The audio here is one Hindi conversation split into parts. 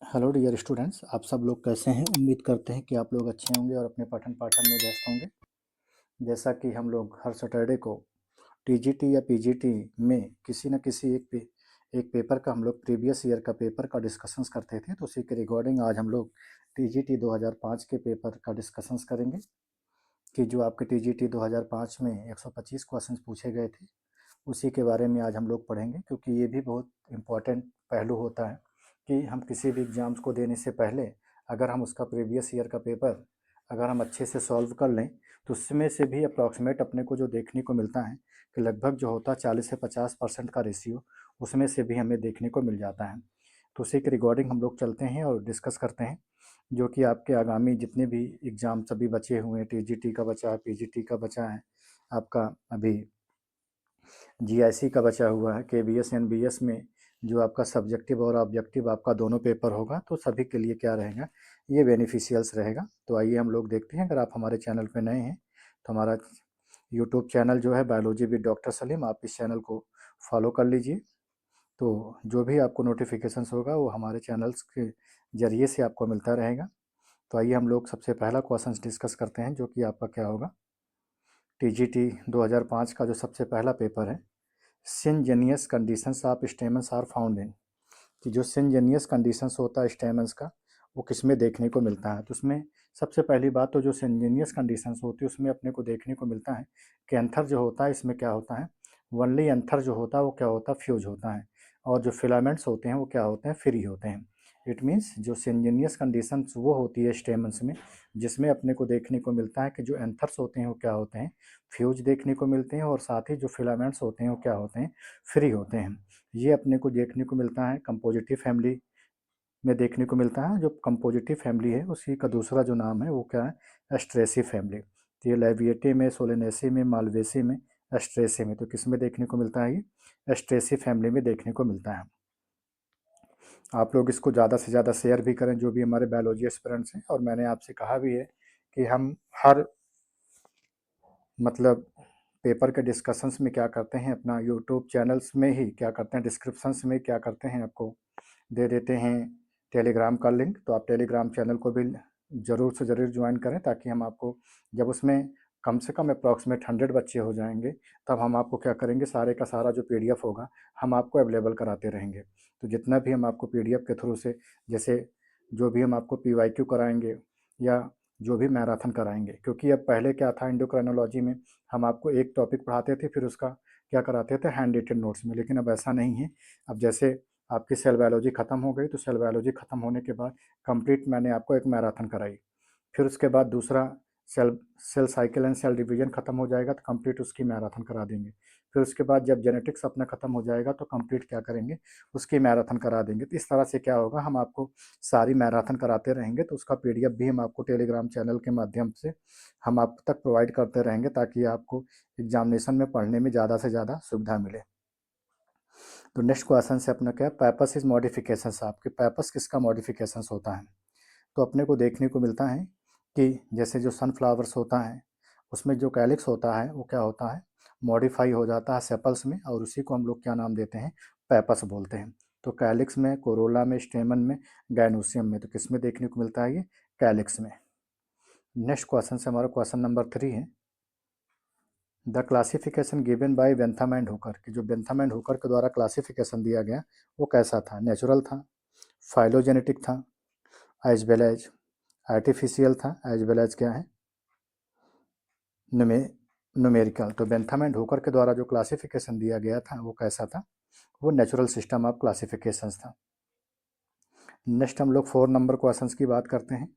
हेलो डियर स्टूडेंट्स, आप सब लोग कैसे हैं। उम्मीद करते हैं कि आप लोग अच्छे होंगे और अपने पठन पाठन में व्यस्त होंगे। जैसा कि हम लोग हर सैटरडे को टीजीटी या पीजीटी में किसी न किसी एक पेपर का हम लोग प्रीवियस ईयर का पेपर का डिस्कशंस करते थे, तो उसी के रिगार्डिंग आज हम लोग टीजीटी 2005 के पेपर का डिस्कशंस करेंगे कि जो आपके टीजीटी 2005 में 125 क्वेश्चंस पूछे गए थे, उसी के बारे में आज हम लोग पढ़ेंगे। क्योंकि ये भी बहुत इम्पोर्टेंट पहलू होता है कि हम किसी भी एग्ज़ाम्स को देने से पहले अगर हम उसका प्रीवियस ईयर का पेपर अगर हम अच्छे से सॉल्व कर लें, तो उसमें से भी अप्रॉक्सीमेट अपने को जो देखने को मिलता है कि लगभग जो होता है 40 से 50% का रेशियो उसमें से भी हमें देखने को मिल जाता है। तो उसी के रिगार्डिंग हम लोग चलते हैं और डिस्कस करते हैं, जो कि आपके आगामी जितने भी एग्ज़ाम सभी बचे हुए हैं, टीजीटी का बचा है, पीजीटी का बचा है, आपका अभी जीआईसी का बचा हुआ है, केबीएस एनबीएस में जो आपका सब्जेक्टिव और ऑब्जेक्टिव आपका दोनों पेपर होगा, तो सभी के लिए क्या रहेगा, ये बेनिफिशियल्स रहेगा। तो आइए हम लोग देखते हैं। अगर आप हमारे चैनल पे नए हैं तो हमारा यूट्यूब चैनल जो है बायोलॉजी विद डॉक्टर सलीम, आप इस चैनल को फॉलो कर लीजिए। तो जो भी आपको नोटिफिकेशंस होगा वो हमारे चैनल्स के ज़रिए से आपको मिलता रहेगा। तो आइए हम लोग सबसे पहला क्वेश्चन डिस्कस करते हैं, जो कि आपका क्या होगा, टीजीटी 2005 का जो सबसे पहला पेपर है, syngenesious conditions of stamens are found in, कि जो सिनजेनियस कंडीशंस होता है स्टेमन्स का, वो किस में देखने को मिलता है। तो उसमें सबसे पहली बात तो जो सिनजेनियस कंडीशंस होती है उसमें अपने को देखने को मिलता है कि एंथर जो होता है इसमें क्या होता है, वनली एंथर जो होता है वो क्या होता है, फ्यूज होता है, और जो फिलामेंट्स होते हैं वो क्या होते हैं, फ्री होते हैं। इट मीन्स जो सिनजेनियस कंडीशंस वो होती है स्टेमन्स में, जिसमें अपने को देखने को मिलता है कि जो एंथर्स होते हैं वो क्या होते हैं, फ्यूज देखने को मिलते हैं, और साथ ही जो फिलामेंट्स होते हैं वो क्या होते हैं, फ्री होते हैं। ये अपने को देखने को मिलता है कंपोजिटिव फैमिली में देखने को मिलता है। जो कंपोजिटिव फैमिली है उसी का दूसरा जो नाम है वो क्या है, एस्ट्रेसी फैमिली। तो ये लेविएटे में, सोलेनेसी में, मालवेसी में, एस्ट्रेसी में, तो किस में देखने को मिलता है, ये एस्ट्रेसी फैमिली में देखने को मिलता है। आप लोग इसको ज़्यादा से ज़्यादा शेयर भी करें, जो भी हमारे बायोलॉजी एस्पिरेंट्स हैं। और मैंने आपसे कहा भी है कि हम हर मतलब पेपर के डिस्कशंस में क्या करते हैं, अपना यूट्यूब चैनल्स में ही क्या करते हैं, डिस्क्रिप्शंस में क्या करते हैं, आपको दे देते हैं टेलीग्राम का लिंक। तो आप टेलीग्राम चैनल को भी ज़रूर से ज़रूर ज्वाइन करें, ताकि हम आपको जब उसमें कम से कम अप्रॉक्सीमेट 100 बच्चे हो जाएंगे, तब हम आपको क्या करेंगे, सारे का सारा जो पीडीएफ होगा हम आपको अवेलेबल कराते रहेंगे। तो जितना भी हम आपको पीडीएफ के थ्रू से, जैसे जो भी हम आपको पीवाईक्यू कराएंगे या जो भी मैराथन कराएंगे, क्योंकि अब पहले क्या था, एंडोक्राइनोलॉजी में हम आपको एक टॉपिक पढ़ाते थे, फिर उसका क्या कराते थे, हैंड रिटेन नोट्स में। लेकिन अब ऐसा नहीं है। अब जैसे आपकी सेल बायोलॉजी ख़त्म हो गई, तो सेल बायोलॉजी ख़त्म होने के बाद कंप्लीट मैंने आपको एक मैराथन कराई, फिर उसके बाद दूसरा cell cell cycle and cell division ख़त्म हो जाएगा तो कंप्लीट उसकी मैराथन करा देंगे। फिर उसके बाद जब जेनेटिक्स अपना ख़त्म हो जाएगा तो कंप्लीट क्या करेंगे, उसकी मैराथन करा देंगे। तो इस तरह से क्या होगा, हम आपको सारी मैराथन कराते रहेंगे। तो उसका पीडीएफ भी हम आपको टेलीग्राम चैनल के माध्यम से हम आप तक प्रोवाइड करते रहेंगे, ताकि आपको एग्जामिनेशन में पढ़ने में ज़्यादा से ज़्यादा सुविधा मिले। तो नेक्स्ट क्वेश्चन से अपना क्या है, पैपस इज मॉडिफिकेशंस। आपके पैपस किसका मॉडिफिकेशंस होता है, तो अपने को देखने को मिलता है कि जैसे जो सनफ्लावर्स होता है उसमें जो कैलिक्स होता है वो क्या होता है, मॉडिफाई हो जाता है सेपल्स में, और उसी को हम लोग क्या नाम देते हैं, पैपस बोलते हैं। तो कैलिक्स में, कोरोला में, स्टेमन में, गैनोसियम में, तो किस में देखने को मिलता है, ये कैलिक्स में। नेक्स्ट क्वेश्चन से हमारा क्वेश्चन नंबर 3 है, the classification given by Bentham and Hooker, कि जो बेंथम एंड हुकर के द्वारा क्लासिफिकेशन दिया गया वो कैसा था, नेचुरल था, फाइलोजेनेटिक था, एज वेल एज आर्टिफिशियल था, एज वेल एज क्या है, न्यूमेरिकल। तो बेंथम एंड हुकर के द्वारा जो क्लासिफिकेशन दिया गया था वो कैसा था, वो नेचुरल सिस्टम ऑफ क्लासिफिकेशंस था। नेक्स्ट हम लोग 4 नंबर क्वेश्चंस की बात करते हैं,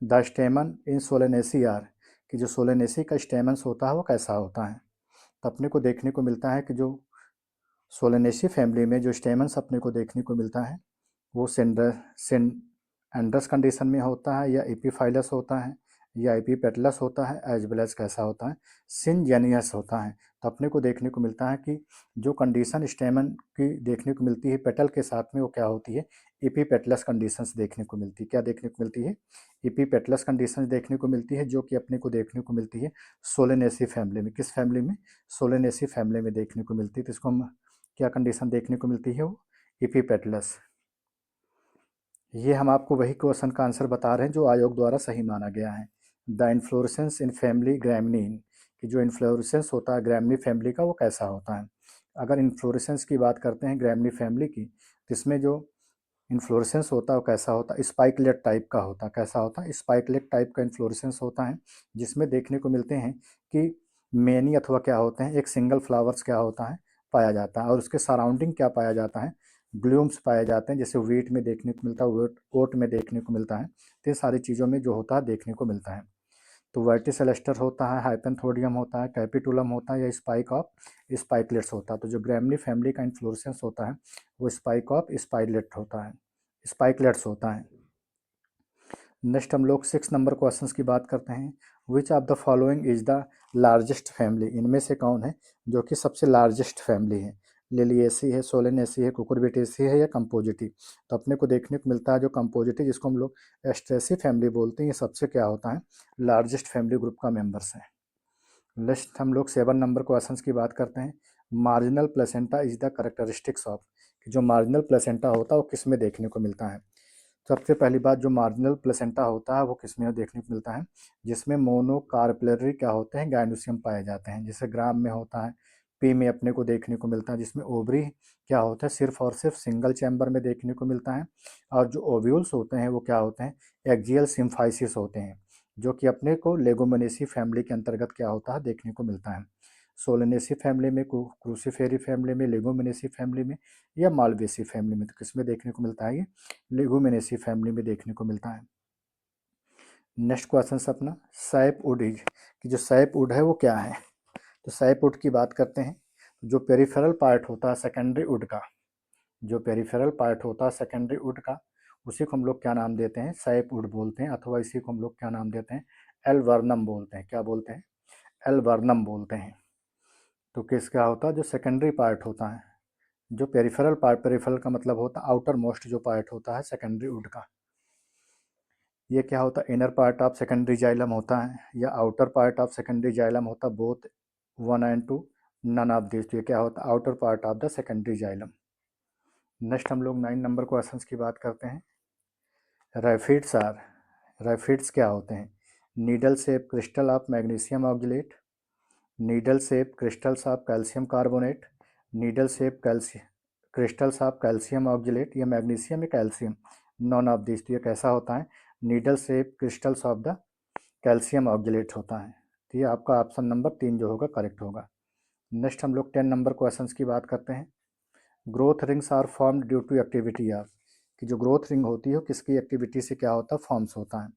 the stamen in Solanaceae are, कि जो सोलेनेसी का स्टेमन्स होता है वो कैसा होता है। तो अपने को देखने को मिलता है कि जो सोलेनेसी फैमिली में जो स्टेमन्स अपने को देखने को मिलता है वो एंड्रस कंडीशन में होता है, या एपीफाइलस होता है, या एपीपेटलस होता है, एज वेल एज कैसा होता है, सिनजेनियस होता है। तो अपने को देखने को मिलता है कि जो कंडीशन स्टेमन की देखने को मिलती है पेटल के साथ में, वो क्या होती है, एपीपेटलस कंडीशंस देखने को मिलती है। क्या देखने को मिलती है, एपीपेटलस कंडीशंस देखने को मिलती है, जो कि अपने को देखने को मिलती है सोलेनेसी फैमिली में। किस फैमिली में, सोलेनेसी फैमिली में देखने को मिलती है। तो इसको हम क्या कंडीशन देखने को मिलती है, वो एपीपेटलस। ये हम आपको वही क्वेश्चन का आंसर बता रहे हैं जो आयोग द्वारा सही माना गया है। द इन्फ्लोरेसेंस इन फैमिली ग्रैमनीन, कि जो इन्फ्लोरेसेंस होता है ग्रैमनी फैमिली का वो कैसा होता है। अगर इन्फ्लोरेसेंस की बात करते हैं ग्रैमनी फैमिली की, तो इसमें जो इन्फ्लोरेसेंस होता है वो कैसा होता है, स्पाइकलेट टाइप का होता है। कैसा होता है, स्पाइकलेट टाइप का इन्फ्लोरेसेंस होता है, जिसमें देखने को मिलते हैं कि मैनी अथवा क्या होते हैं, एक सिंगल फ्लावर्स क्या होता है पाया जाता है, और उसके सराउंडिंग क्या पाया जाता है, ग्लूम्स पाए जाते हैं, जैसे वीट में देखने को मिलता है, ओट में देखने को मिलता है। तो ये सारी चीज़ों में जो होता है देखने को मिलता है। तो वर्टिसेलेस्टर होता है, हाइपेंथोडियम होता है, कैपिटुलम होता है, या स्पाइक ऑफ स्पाइकलेट्स होता है। तो जो ग्रैमनी फैमिली का इन्फ्लोरेसेंस होता है वो स्पाइक ऑफ स्पाइकलेट होता है, स्पाइकलेट्स होता है। नेक्स्ट हम लोग 6 नंबर क्वेश्चंस की बात करते हैं। Which of the following is the largest family, इनमें से कौन है जो कि सबसे लार्जेस्ट फैमिली है। लिलिएसी है, सोलेनेसी है, कुकुरबिटेसी है, या कंपोजिटी। तो अपने को देखने को मिलता है जो कंपोजिटी, जिसको हम लोग एस्ट्रेसी फैमिली बोलते हैं, ये सबसे क्या होता है, लार्जेस्ट फैमिली ग्रुप का मेंबर्स है। नेक्स्ट हम लोग 7 नंबर क्वेश्चंस की बात करते हैं। Marginal placenta is the characteristics of, जो मार्जिनल प्लेसेंटा होता है वो किस में देखने को मिलता है। सबसे पहली बात, जो मार्जिनल प्लेसेंटा होता है वो किस में देखने को मिलता है, जिसमें मोनोकार्पेलरी क्या होते हैं, गायनोसियम पाए जाते हैं, जैसे ग्राम में होता है। पी में अपने को देखने को मिलता है, जिसमें ओवरी क्या होता है, सिर्फ और सिर्फ सिंगल चैम्बर में देखने को मिलता है। और जो ओव्यूल्स होते हैं वो क्या होते हैं, एक्जियल सिम्फाइसिस होते हैं, जो कि अपने को लेगुमिनेसी फैमिली के अंतर्गत क्या होता है देखने को मिलता है। सोलेनेसी फैमिली में, क्रूसीफेरी फैमिली में, लेगुमिनेसी फैमिली में, या मालवेसी फैमिली में। तो किस में देखने को मिलता है, ये लेगुमिनेसी फैमिली में देखने को मिलता है। नेक्स्ट क्वेश्चन अपना सैप वुड इज, कि जो सैप वुड है वो क्या है। तो सैप वुड की बात करते हैं। जो पेरिफेरल पार्ट होता है सेकेंडरी वुड का, जो पेरिफेरल पार्ट होता है सेकेंडरी वुड का, उसी को हम लोग क्या नाम देते हैं, सैप वुड बोलते हैं, अथवा इसी को हम लोग क्या नाम देते हैं, एल वर्नम बोलते हैं। क्या बोलते हैं, एल वर्नम बोलते हैं। तो किस क्या होता है, जो सेकेंडरी पार्ट होता है, जो पेरिफेरल पार्ट, पेरिफेरल का मतलब होता है आउटर मोस्ट जो पार्ट होता है सेकेंडरी वुड का, ये क्या होता है, inner part of secondary xylem होता है, या outer part of secondary xylem होता है, both 1 and 2, none of this. तो ये क्या होता है, outer part of the secondary xylem. Next हम लोग 9 नंबर क्वेश्चंस की बात करते हैं। राइफिड्स आर, राइफिड्स क्या होते हैं, needle shape crystal of magnesium oxalate, needle shape crystals of calcium carbonate, needle shape calcium crystals of calcium oxalate, या मैग्नीशियम या कैल्शियम, नॉन ऑफ दिस। तो ये कैसा होता है, needle shape crystals of the calcium oxalate होता है। तो ये आपका ऑप्शन नंबर 3 जो होगा करेक्ट होगा। नेक्स्ट हम लोग 10 नंबर क्वेश्चंस की बात करते हैं। Growth rings are formed due to activity of, कि जो ग्रोथ रिंग होती है वो किसकी एक्टिविटी से क्या होता है, फॉर्म्स होता है।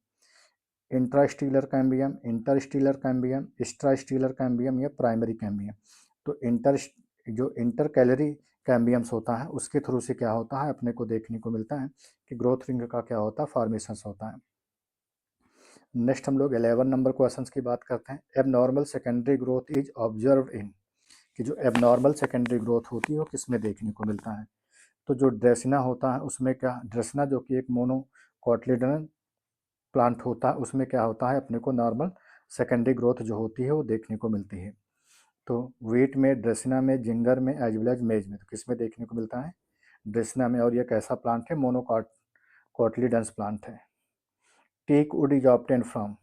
इंट्रास्टीलर कैम्बियम, इंटरस्टीलर कैम्बियम, एक्स्ट्रास्टीलर कैम्बियम, या प्राइमरी कैम्बियम। तो जो इंटर कैलरी कैम्बियम्स होता है उसके थ्रू से क्या होता है, अपने को देखने को मिलता है कि ग्रोथ रिंग का क्या होता है, फॉर्मेशन होता है। नेक्स्ट हम लोग 11 नंबर क्वेश्चंस की बात करते हैं। Abnormal secondary growth is observe in, कि जो एबनॉर्मल सेकेंडरी ग्रोथ होती है वो किस में देखने को मिलता है। तो जो ड्रेसिना होता है उसमें क्या, ड्रेसिना जो कि एक मोनोकोटिलेडोनस प्लांट होता है, उसमें क्या होता है, अपने को नॉर्मल सेकेंडरी ग्रोथ जो होती है वो देखने को मिलती है। तो वीट में, ड्रेसिना में, जिंगर में, एज वेल एज मेज में। तो किस में देखने को मिलता है, ड्रेसिना में। और ये कैसा प्लांट है, मोनोकोटिलिडन्स प्लांट है। Teak wood is obtain from,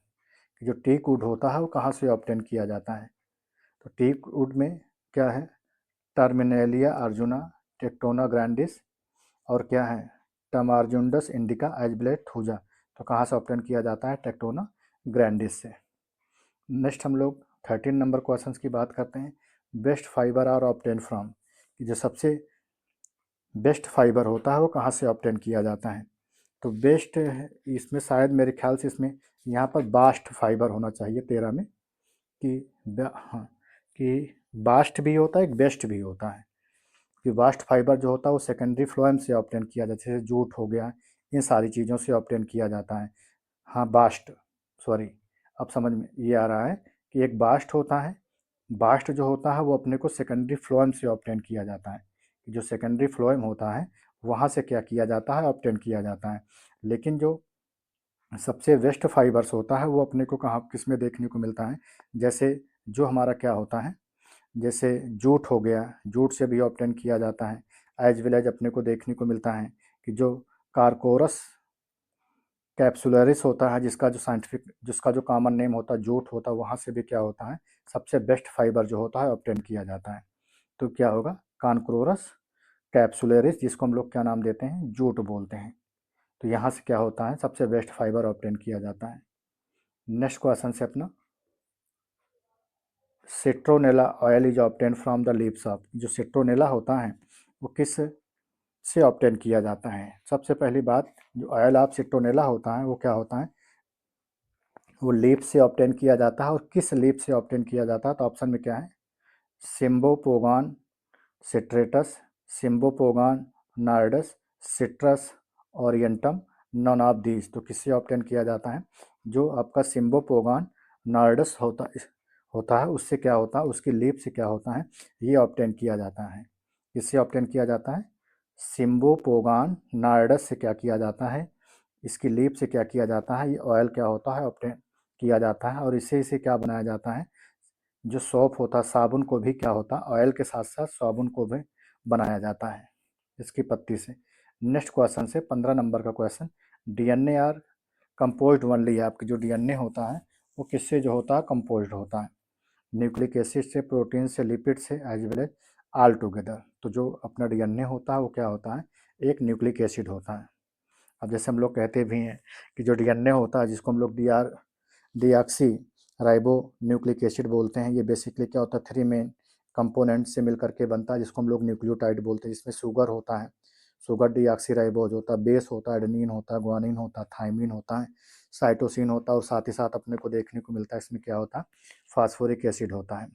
जो टीक वुड होता है वो कहाँ से ऑब्टेन किया जाता है। तो टीक वुड में क्या है, टर्मिनेलिया अर्जुना, टेक्टोना ग्रैंडिस, और क्या है, टमार्जुंडस इंडिका, एजब्लेट थूजा। तो कहाँ से ऑब्टेन किया जाता है, टेक्टोना ग्रैंडिस से। नेक्स्ट हम लोग 13 नंबर क्वेश्चंस की बात करते हैं। Bast fibre are obtain from, कि जो सबसे बेस्ट फाइबर होता है वो कहाँ से ऑब्टेन किया जाता है। तो बेस्ट इसमें शायद मेरे ख्याल से इसमें यहाँ पर बास्ट फाइबर होना चाहिए 13 में, कि हाँ, कि बास्ट भी होता है, एक बेस्ट भी होता है। कि बास्ट फाइबर जो होता है वो सेकेंडरी फ्लोएम से ऑब्टेन किया जाता है, जैसे जूट हो गया, इन सारी चीज़ों से ऑब्टेन किया जाता है। हाँ बास्ट, सॉरी, अब समझ में ये आ रहा है कि एक बास्ट होता है, बास्ट जो होता है वो अपने को सेकेंडरी फ्लोएम से ऑब्टेन किया जाता है। जो सेकेंडरी फ्लोएम होता है वहाँ से क्या किया जाता है, ऑब्टेन किया जाता है। लेकिन जो सबसे वेस्ट फाइबर्स होता है वो अपने को कहाँ किस में देखने को मिलता है, जैसे जो हमारा क्या होता है, जैसे जूट हो गया, जूट से भी ऑब्टेन किया जाता है। एज वेल एज अपने को देखने को मिलता है कि जो कारकोरस कैप्सुलरिस होता है जिसका जो कॉमन नेम होता है जूट होता है, वहाँ से भी क्या होता है सबसे बेस्ट फाइबर जो होता है ऑब्टेन किया जाता है। तो क्या होगा कॉन्क्रोरस कैप्सुलरिस, जिसको हम लोग क्या नाम देते हैं जूट बोलते हैं। तो यहाँ से क्या होता है सबसे बेस्ट फाइबर ऑब्टेन किया जाता है। नेक्स्ट क्वेश्चन से अपना, citronella oil is obtain from the leaves of, जो सिट्रोनेला होता है वो किस से ऑब्टेन किया जाता है। सबसे पहली बात, जो ऑयल ऑफ सिट्रोनेला होता है वो क्या होता है, वो लीफ से ऑब्टेन किया जाता है। और किस लीफ से ऑब्टेन किया जाता है, तो ऑप्शन में क्या है सिम्बोपोगान सिट्रेटस, सिम्बोपोगान नार्डस, सिट्रस ओरिएंटम, नॉन ऑफ दीज। तो किससे ऑब्टेन किया जाता है, जो आपका सिम्बोपोगान नार्डस होता है उससे क्या होता है, उसकी लीफ से क्या होता है ये ऑब्टेन किया जाता है। किससे ऑब्टेन किया जाता है, सिम्बोपोगान नार्डस से क्या किया जाता है, इसकी लीफ से क्या किया जाता है, ये ऑयल क्या होता है ऑब्टेन किया जाता है। और इससे इसे क्या बनाया जाता है, जो सोप होता है साबुन को भी क्या होता है ऑयल के साथ साथ साबुन को भी बनाया जाता है इसकी पत्ती से। नेक्स्ट क्वेश्चन से 15 नंबर का question, DNA are composed only है, आपकी जो डीएनए होता है वो किससे जो होता है कंपोज्ड होता है, न्यूक्लिक एसिड से, प्रोटीन से, लिपिड से, as well as all together. तो जो अपना डीएनए होता है वो क्या होता है एक न्यूक्लिक एसिड होता है। अब जैसे हम लोग कहते भी हैं कि जो डीएनए होता है जिसको हम लोग डीऑक्सी राइबो न्यूक्लिक एसिड बोलते हैं, ये बेसिकली क्या होता है 3 मेन कंपोनेंट से मिल करके बनता है, जिसको हम लोग न्यूक्लियोटाइड बोलते हैं। जिसमें शुगर होता है, शुगर डीऑक्सी राइबोज होता है, बेस होता है, एडेनिन होता है, ग्वानिन होता है, थाइमिन होता है, साइटोसिन होता है, और साथ ही साथ अपने को देखने को मिलता है इसमें क्या होता है फास्फोरिक एसिड होता है।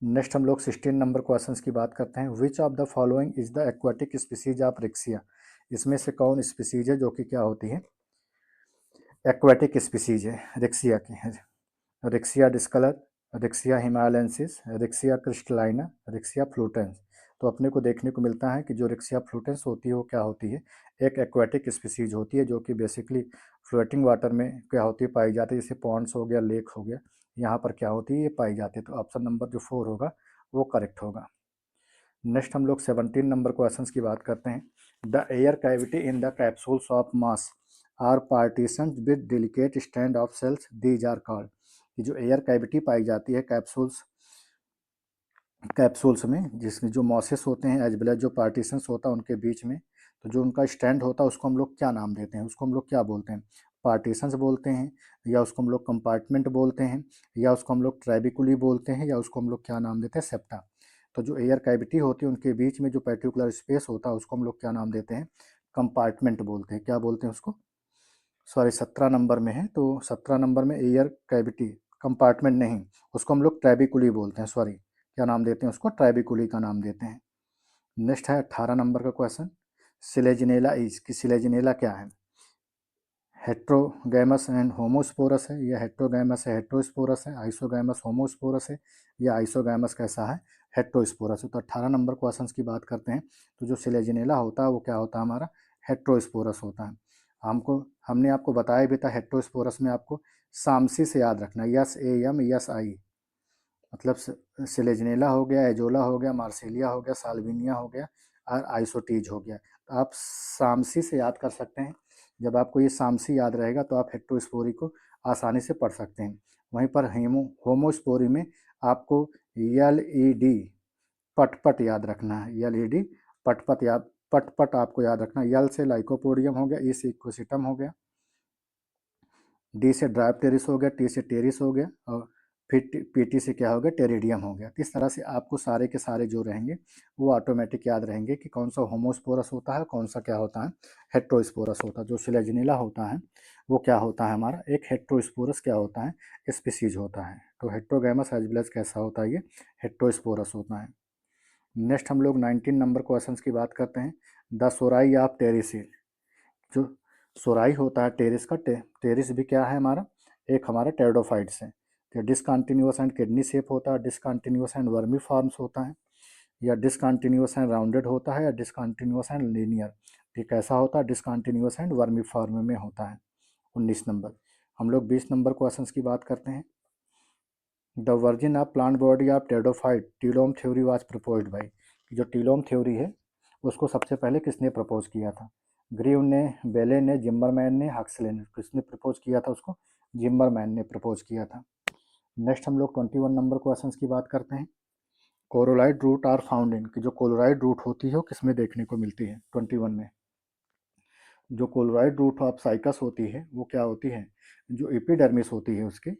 नेक्स्ट हम लोग 16 नंबर क्वेश्चंस की बात करते हैं, which of the following is the aquatic species of Riccia, इसमें से कौन स्पीसीज है जो कि क्या होती है एक्वाटिक स्पीसीज है रिक्सिया की है। Riccia discolor, Riccia himalayensis, Riccia crystallina, Riccia fluitans. तो अपने को देखने को मिलता है कि जो रिक्सिया फ्लूटेंस होती है वो क्या होती है एक एक्वाटिक स्पीसीज होती है, जो कि बेसिकली फ्लोटिंग वाटर में क्या होती है पाई जाती है, जैसे पॉन्ड्स हो गया, लेक हो गया, यहाँ पर क्या होती है ये पाई जाती है। तो ऑप्शन नंबर जो 4 होगा वो करेक्ट होगा। नेक्स्ट हम लोग 17 नंबर क्वेश्चन की बात करते हैं, the air cavity in the capsules of moss are partition with delicate stand of cells, these are called. ये जो एयर कैविटी पाई जाती है कैप्सूल्स में, जिसमें जो मॉसेस होते हैं एज वेल एज जो पार्टीशंस होता है उनके बीच में, तो जो उनका स्टैंड होता है उसको हम लोग क्या नाम देते हैं, उसको हम लोग क्या बोलते हैं पार्टीशंस बोलते हैं, या उसको हम लोग कंपार्टमेंट बोलते हैं, या उसको हम लोग ट्रेबिकुली बोलते हैं, या उसको हम लोग क्या नाम देते हैं सेप्टा। तो जो एयर कैविटी होती है उनके बीच में जो पर्टिकुलर स्पेस होता है उसको हम लोग क्या नाम देते हैं कंपार्टमेंट बोलते हैं। क्या बोलते हैं उसको, सॉरी 17 नंबर में है, तो 17 नंबर में एयर कैविटी कंपार्टमेंट नहीं, उसको हम लोग ट्रेबिकुली बोलते हैं, सॉरी क्या नाम देते हैं उसको ट्रेबिकुली का नाम देते हैं। नेक्स्ट है 18 नंबर का क्वेश्चन, सिलेजिनेला इज की सिलेजिनेला क्या है, हेट्रोगैमस एंड होमोस्पोरस है, या हेट्रोगैमस है हेट्रोस्पोरस है, आइसोगैमस होमोस्पोरस है, या आइसोगैमस कैसा है हेट्रोस्पोरस है। तो 18 नंबर क्वेश्चन की बात करते हैं, तो जो सिलेजिनेला होता है वो क्या होता है हमारा हेट्रोस्पोरस होता है। हमने आपको बताया भी था हेट्रोस्पोरस में आपको सामसी से याद रखना, S A M S I, मतलब सिलेजनेला हो गया, एजोला हो गया, मार्सेलिया हो गया, साल्विनिया हो गया, और आइसोटीज हो गया। तो आप सामसी से याद कर सकते हैं। जब आपको ये सामसी याद रहेगा तो आप हेक्टोस्पोरी को आसानी से पढ़ सकते हैं। वहीं पर होमोस्पोरी में आपको यल ई डी पटपट याद रखना है, यल ई डी पटपट आपको याद रखना है। यल से लाइकोपोडियम हो गया, ई से इक्वेसिटम हो गया, डी से ड्राइव टेरिस हो गया, टी से टेरिस हो गया, और फिर पीटी से क्या हो गया टेरिडियम हो गया। इस तरह से आपको सारे के सारे जो रहेंगे वो ऑटोमेटिक याद रहेंगे कि कौन सा होमोस्पोरस होता है, कौन सा क्या होता है हेट्रोस्पोरस होता है। जो सिलेजिनेला होता है वो क्या होता है हमारा एक हेट्रोस्पोरस क्या होता है स्पीसीज होता है। तो हेट्रोगैमस एजबिलस कैसा होता है ये हेट्रोस्पोरस होता है। नेक्स्ट हम लोग 19 नंबर क्वेश्चन की बात करते हैं, द सोराई ऑफ टेरिसिल, जो सोराई होता है टेरिस का टेरिस भी क्या है हमारा एक हमारा टेरिडोफाइट्स है। तो डिसकंटिन्यूअस एंड किडनी शेप होता है, डिसकंटिन्यूअस एंड वर्मी फॉर्म्स होता है, या डिसकंटिन्यूअस एंड राउंडेड होता है, या डिसकंटिन्यूअस एंड लीनियर। ये कैसा होता है डिसकंटिन्यूअस एंड वर्मी फॉर्म में होता है। 19 नंबर हम लोग 20 नंबर क्वेश्चन की बात करते हैं, the origin of plant body of pteridophyte telome theory was proposed by, जो टीलोम थ्योरी है उसको सबसे पहले किसने प्रपोज किया था, ग्रीव ने, बेले ने, जिम्बरमैन ने, हक्सले ने। किसने प्रपोज किया था उसको? जिम्बरमैन ने प्रपोज किया था। नेक्स्ट हम लोग 21 नंबर क्वेश्चन की बात करते हैं। कोरोलाइड रूट आर फाउंड इन, कि जो कोलोराइड रूट होती है वो किसमें देखने को मिलती है? 21 में जो कोलोराइड रूट ऑफ साइकस होती है वो क्या होती है? जो एपिडर्मिस होती है उसकी,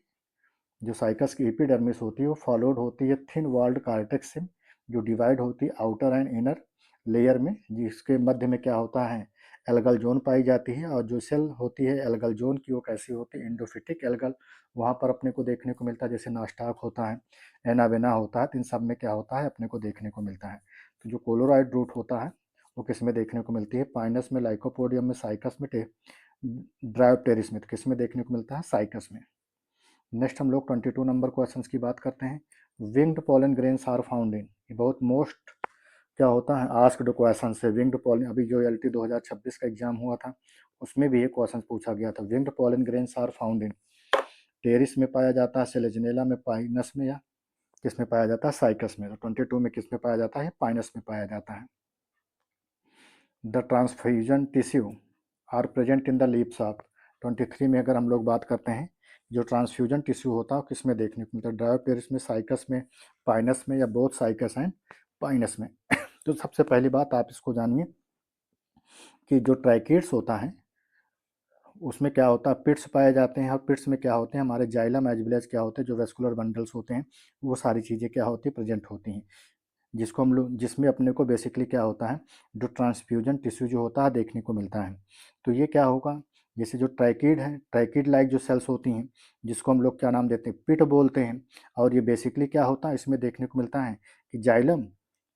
जो साइकस की एपिडर्मिस होती है वो फॉलोड होती है थिन वॉल्ड कार्टेक्स से, जो डिवाइड होती है आउटर एंड इनर लेयर में, जिसके मध्य में क्या होता है? एल्गल जोन पाई जाती है। और जो सेल होती है एल्गल जोन की वो कैसी होती है? एंडोफिटिक एल्गल। वहाँ पर अपने को देखने को मिलता है, जैसे नास्टाक होता है, एनावेना होता है, तो इन सब में क्या होता है? अपने को देखने को मिलता है। तो जो कोलोराइड रूट होता है वो किस में देखने को मिलती है? पाइनस में, लाइकोपोडियम में, साइकस में, ड्रायोप्टेरिस में। तो किस में देखने को मिलता है? साइकस में। नेक्स्ट हम लोग 22 नंबर क्वेश्चन की बात करते हैं। Winged pollen grains are found in, ये बहुत मोस्ट क्या होता है? आस्क्ड क्वेश्चन से। विंग्ड पॉलन, अभी जो एलटी 2026 का एग्जाम हुआ था उसमें भी ये क्वेश्चन पूछा गया था। Winged pollen grains are found in, Pteris में पाया जाता है, सेलेजनेला में, पाइनस में, या किस में पाया जाता है? साइकस में। तो 22 में किस में पाया जाता है? पाइनस में पाया जाता है। The transfusion tissue are present in the leaves of, 23 में अगर हम लोग बात करते हैं, जो ट्रांसफ्यूजन टिश्यू होता है किस में देखने को मिलता है? ड्रायोपेरिस में, साइकस में, पाइनस में, या बोथ साइकस एंड पाइनस में। तो सबसे पहली बात आप इसको जानिए कि जो ट्राइकेट्स होता है उसमें क्या होता है? पिट्स पाए जाते हैं। और पिट्स में क्या होते हैं? हमारे जाइलम एज क्या होते हैं? जो वेस्कुलर बंडल्स होते हैं वो सारी चीज़ें क्या होती है? प्रेजेंट होती हैं, जिसको हम लोग, जिसमें अपने को बेसिकली क्या होता है? जो ट्रांसफ्यूजन टिश्यू जो होता है देखने को मिलता है। तो ये क्या होगा? जैसे जो ट्राइकिड है, ट्राइकिड लाइक जो सेल्स होती हैं जिसको हम लोग क्या नाम देते हैं? पिट बोलते हैं। और ये बेसिकली क्या होता है? इसमें देखने को मिलता है कि जाइलम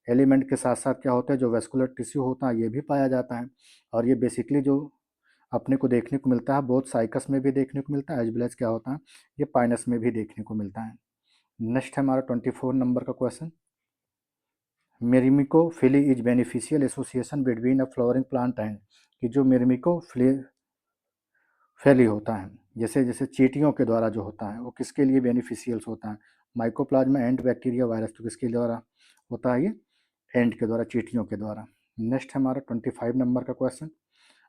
एलिमेंट के साथ साथ क्या होता है? जो वेस्कुलर टिश्यू होता है ये भी पाया जाता है। और ये बेसिकली जो अपने को देखने को मिलता है बोथ साइकस में भी देखने को मिलता है, एज वेल एज क्या होता है? ये पाइनस में भी देखने को मिलता है। नेक्स्ट है हमारा 24 नंबर का question. Myrmecophily is beneficial association between a flowering plant and, कि जो मिर्मिकोफिली होता है जैसे जैसे चींटियों के द्वारा जो होता है वो किसके लिए बेनिफिशियल्स होता है? Mycoplasma and bacteria virus. तो किसके द्वारा होता है? ये एंड के द्वारा, चींटियों के द्वारा। नेक्स्ट है हमारा 25 नंबर का question.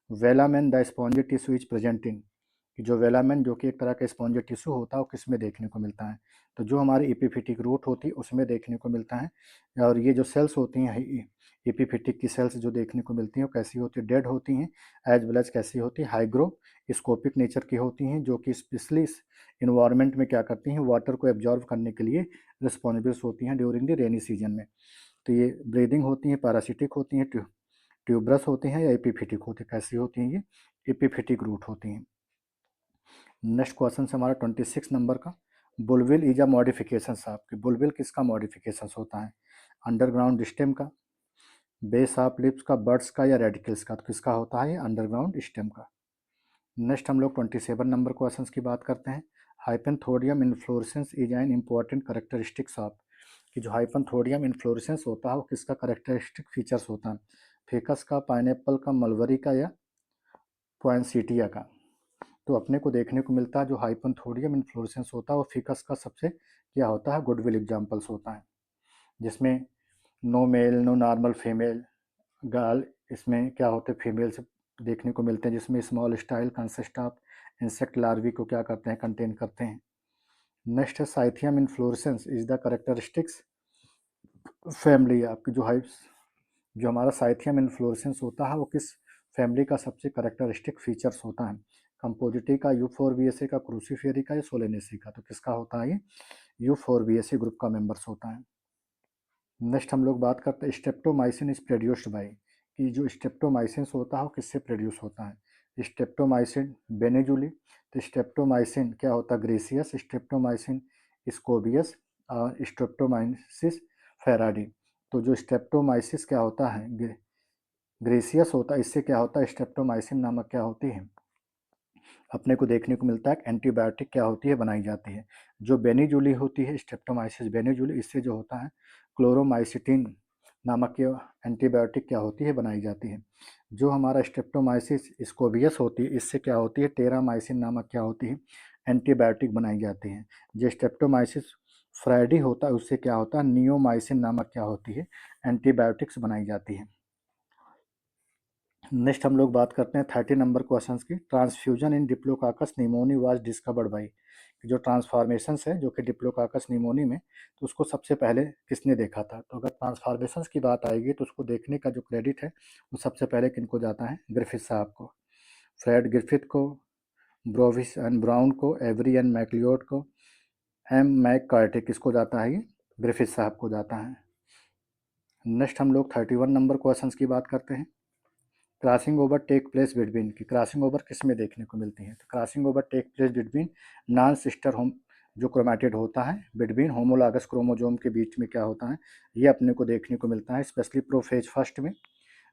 Velamen the spongy tissue is present in, कि जो वेलामेन जो कि एक तरह का स्पॉन्जी टिश्यू होता है वो किस में देखने को मिलता है? तो जो हमारी एपिफिटिक रूट होती है उसमें देखने को मिलता है। और ये जो सेल्स होती हैं एपिफिटिक की सेल्स जो देखने को मिलती हैं वो कैसी होती है? डेड होती हैं। एज वेल एज कैसी होती है? हाइग्रोस्कोपिक नेचर की होती हैं, जो कि स्पेशली इन्वायरमेंट में क्या करती हैं? वाटर को एब्जॉर्व करने के लिए रिस्पॉन्सिबल होती हैं ड्यूरिंग द रेनी सीजन में। तो ये ब्रीदिंग होती हैं, पैरासिटिक होती हैं, ट्यूबरस होती हैं, या एपिफिटिक होती हैं? कैसी होती हैं? ये एपिफिटिक रूट होती हैं। नेक्स्ट क्वेश्चन से हमारा 26 नंबर का। बुलविल इज अ मॉडिफिकेशन ऑफ, कि बुलविल किसका मॉडिफिकेशन होता है? अंडरग्राउंड स्टेम का, बेस ऑफ लिप्स का, बर्ड्स का, या रेडिकल्स का? तो किसका होता है? ये अंडरग्राउंड स्टेम का। नेक्स्ट हम लोग 27 नंबर क्वेश्चन की बात करते हैं। Hypanthodium inflorescence is an important characteristics of, कि जो हाइपेंथोडियम इन्फ्लोरेसेंस होता है वो किसका करेक्टरिस्टिक फीचर्स होता है? फेकस का, पाइनएप्पल का, मलबरी का, या पॉइंसिटिया का? तो अपने को देखने को मिलता है जो हाइपनथोडियम इन्फ्लोरेसेंस होता है वो फिकस का सबसे क्या होता है? गुडविल एग्जाम्पल्स होता है, जिसमें no male, no normal female, girl, इसमें क्या होते हैं? फीमेल से देखने को मिलते हैं, जिसमें small style consist of insect larvae को क्या करते हैं? कंटेन करते हैं। नेक्स्ट है cyathium inflorescence is the characteristics family, आपकी जो हमारा साइथियम इन्फ्लोरेसेंस होता है वो किस फैमिली का सबसे करेक्टरिस्टिक फीचर्स होता है? कंपोजिटी का, यूफोरबिएसी का, क्रूसीफेरी का, या सोलेनेसी का? तो किसका होता है? ये यूफोरबिएसी ग्रुप का मेंबर्स होता है। नेक्स्ट हम लोग बात करते हैं स्टेप्टोमाइसिन इज प्रोड्यूस्ड बाय, कि जो स्टेप्टोमाइसिन होता है वो किससे प्रोड्यूस होता है? स्टेप्टोमाइसिन बेनेजुली। तो स्टेप्टोमाइसिन क्या होता है? ग्रेसियस, स्टेप्टोमाइसिन स्कोबियस, और स्टेप्टोमाइसिस फेराडी। तो जो स्टेप्टोमाइसिस क्या होता है? ग्रेसियस होता है, इससे क्या होता है? स्टेप्टोमाइसिन नामक क्या होती है? अपने को देखने को मिलता है एंटीबायोटिक क्या होती है? बनाई जाती है। जो बेनीजूली होती है, स्ट्रेप्टोमाइसिस बेनीजूली, इससे जो होता है क्लोरोमाइसिटिन नामक के एंटीबायोटिक क्या होती है? बनाई जाती है। जो हमारा स्ट्रेप्टोमाइसिस स्कोबियस होती है, इससे क्या होती है? टेरामाइसिन नामक क्या होती है? एंटीबायोटिक बनाई जाती है। जो स्ट्रेप्टोमाइसिस फ्राइडी होता है उससे क्या होता है? नियोमाइसिन नामक क्या होती है? एंटीबायोटिक्स बनाई जाती है। नेक्स्ट हम लोग बात करते हैं 30 नंबर क्वेश्चन की। Transfusion in Diplococcus pneumoniae was discovered by, जो ट्रांसफॉर्मेशंस है जो कि डिप्लोकाकस निमोनी में, तो उसको सबसे पहले किसने देखा था? तो अगर ट्रांसफॉर्मेशंस की बात आएगी तो उसको देखने का जो क्रेडिट है वो सबसे पहले किनको जाता है? ग्रिफिथ साहब को, फ्रेड ग्रिफिथ को, ब्रोविस एंड ब्राउन को, एवरी एंड मैकलियोड को, एम मैककार्टी। किसको जाता है? ये ग्रिफिथ साहब को जाता है। नेक्स्ट हम लोग 31 नंबर क्वेश्चन की बात करते हैं। Crossing over take place between, की क्रॉसिंग ओवर किस में देखने को मिलती है? तो crossing over take place between non sister homo, जो क्रोमैटिड होता है बिटवीन होमोलॉगस क्रोमोजोम के बीच में क्या होता है, ये अपने को देखने को मिलता है स्पेशली प्रोफेज फर्स्ट में।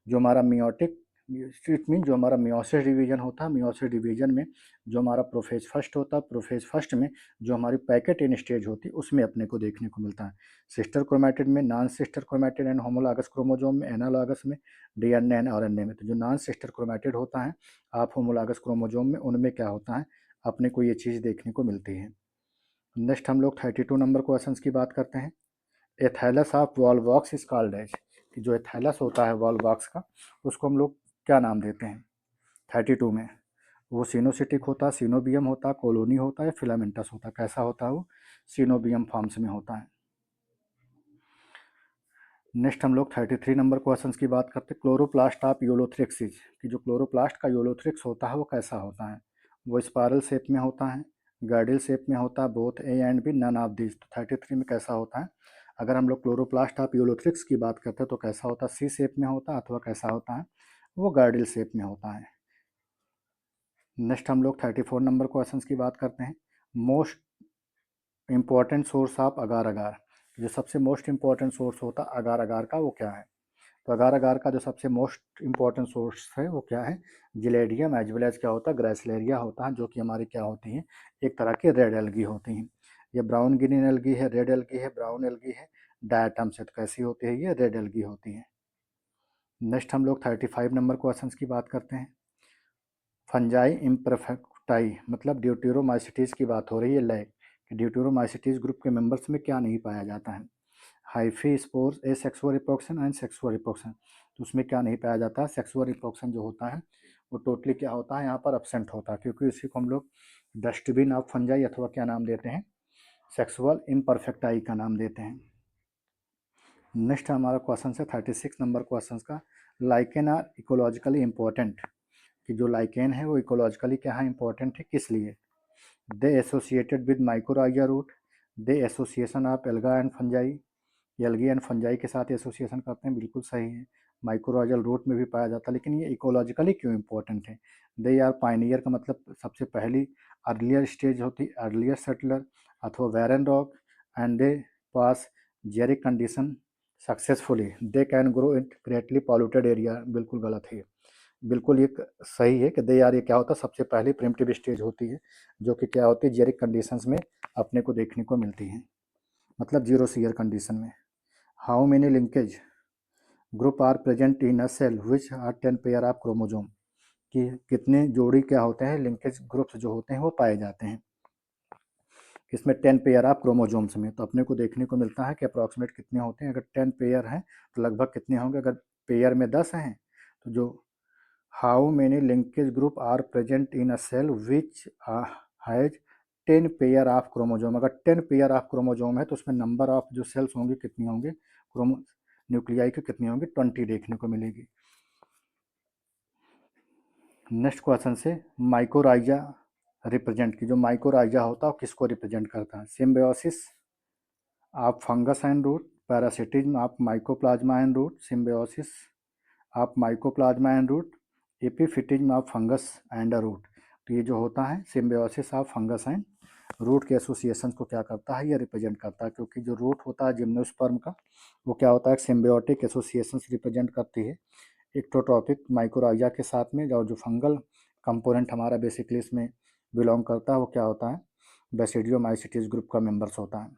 जो हमारा मियोटिक, इट मीन जो हमारा मियोसिस डिवीजन होता है, मियोसिस डिवीजन में जो हमारा प्रोफेज फर्स्ट होता है, प्रोफेज फर्स्ट में जो हमारी पैकेट इन स्टेज होती है उसमें अपने को देखने को मिलता है। सिस्टर क्रोमैटिड में, non sister chromatid and homologous chromosome में, एनालॉगस में, डीएनए एंड आरएनए में। तो जो नॉन सिस्टर क्रोमैटिड होता है आप होमोलॉगस क्रोमोजोम में, उनमें क्या होता है, अपने को ये चीज़ देखने को मिलती है। नेक्स्ट हम लोग 32 नंबर क्वेश्चन की बात करते हैं। A thallus of Volvox is called as, कि जो एथैलस होता है वॉलवॉक्स का, उसको हम लोग क्या नाम देते हैं 32 में? वो सिनोसिटिक होता है, सिनोबियम होता है, कॉलोनी होता है, फिलामेंटस होता है? कैसा होता है वो? सिनोबियम फॉर्म्स में होता है। नेक्स्ट हम लोग 33 नंबर क्वेश्चन की बात करते हैं। क्लोरोप्लास्ट ऑफ यूलोथ्रिक्सिस, कि जो क्लोरोप्लास्ट का यूलोथ्रिक्स होता है वो कैसा होता है? वो स्पायरल शेप में होता है, गार्डिल शेप में होता है, both A and B, none of this. तो 33 में कैसा होता है? अगर हम लोग क्लोरोप्लास्ट ऑफ यूलोथ्रिक्स की बात करते हैं तो कैसा होता है? सी शेप में होता है, अथवा कैसा होता है? वो गार्डिल शेप में होता है। नेक्स्ट हम लोग 34 नंबर क्वेश्चन की बात करते हैं। मोस्ट इम्पॉर्टेंट सोर्स ऑफ अगार अगार, जो सबसे मोस्ट इम्पॉर्टेंट सोर्स होता है अगार अगार का, वो क्या है? तो अगार अगार का जो सबसे मोस्ट इम्पॉर्टेंट सोर्स है वो क्या है? जिलेडियम, एज वेल एज क्या होता है? ग्रासिलेरिया होता है, जो कि हमारी क्या होती हैं, एक तरह की रेड एल्गी होती हैं। ये ब्राउन ग्रीन एल्गी है, रेड एल्गी है, ब्राउन एल्गी है, डायटम से। तो कैसी होती है? ये रेड एल्गी होती है। नेक्स्ट हम लोग 35 नंबर क्वेश्चन की बात करते हैं। फंजाई इम्परफेक्टाई, मतलब ड्यूटेरोमाइसिटीज की बात हो रही है, लैग। ड्यूटेरोमाइसिटीज ग्रुप के मेंबर्स में क्या नहीं पाया जाता है? Hyphae spores, A sexual reproduction and sexual reproduction. तो उसमें क्या नहीं पाया जाता है? सेक्सुअल रिप्रोडक्शन जो होता है वो टोटली क्या होता है, यहाँ पर एब्सेंट होता है, क्योंकि इसी को हम लोग डस्टबिन ऑफ फंजाई अथवा क्या नाम देते हैं? सेक्सुअल इम्परफेक्टाई का नाम देते हैं। नेक्स्ट हमारा क्वेश्चन है 36 नंबर क्वेश्चन का। लाइकेन आर इकोलॉजिकली इम्पोर्टेंट, कि जो लाइकेन है वो इकोलॉजिकली क्या है, इंपॉर्टेंट है, किस लिए? They associated with mycorrhiza root, the association of alga and fungi, algae and fungi के साथ एसोसिएशन करते हैं, बिल्कुल सही है। माइक्रोराइजल रूट में भी पाया जाता है, लेकिन ये इकोलॉजिकली क्यों इंपॉर्टेंट है? दे आर पायनियर का मतलब सबसे पहली अर्लियर स्टेज होती, अर्लियर सेटलर, अथवा barren rock, and they pass xeric condition successfully, they can grow in greatly polluted area. बिल्कुल गलत है, बिल्कुल ये सही है कि दे आर, ये क्या होता है, सबसे पहली प्रिमिटिव स्टेज होती है, जो कि क्या होती है, जेरिक कंडीशंस में अपने को देखने को मिलती है, मतलब जीरो सीयर कंडीशन में। How many linkage group are present in a cell which are 10 pair of chromosome, कि कितने जोड़ी क्या होते हैं, लिंकेज ग्रुप्स जो होते हैं वो पाए जाते हैं इसमें 10 पेयर ऑफ क्रोमोजोम्स में। तो अपने को देखने को मिलता है कि अप्रॉक्सीमेट कितने होते हैं। अगर 10 पेयर हैं तो लगभग कितने होंगे? अगर पेयर में 10 हैं तो जो how many linkage group are present in a cell which has 10 pair of chromosome, अगर 10 पेयर ऑफ क्रोमोजोम है तो उसमें नंबर ऑफ जो सेल्स होंगे कितनी होंगे, क्रोमो न्यूक्लियाई की कितनी होंगी? 20 देखने को मिलेगी। नेक्स्ट क्वेश्चन से माइकोराइजा रिप्रेजेंट, की जो माइकोराइजा होता है वो किसको रिप्रेजेंट करता है? Symbiosis of fungus and root, parasitism of mycoplasma and root, symbiosis of mycoplasma and root, epiphytism of fungus and a root. तो ये जो होता है symbiosis of fungus and root के एसोसिएशन को क्या करता है, ये रिप्रेजेंट करता है, क्योंकि जो रूट होता है जिम्नोस्पर्म का वो क्या होता है, सिम्बायोटिक एसोसिएशन रिप्रेजेंट करती है एक्टोट्रॉपिक माइकोराइजा के साथ में। और जो फंगल कंपोनेंट हमारा बेसिकली इसमें बिलोंग करता है वो क्या होता है, बेसिडियोमाइसिटीज ग्रुप का मेंबर्स होता है।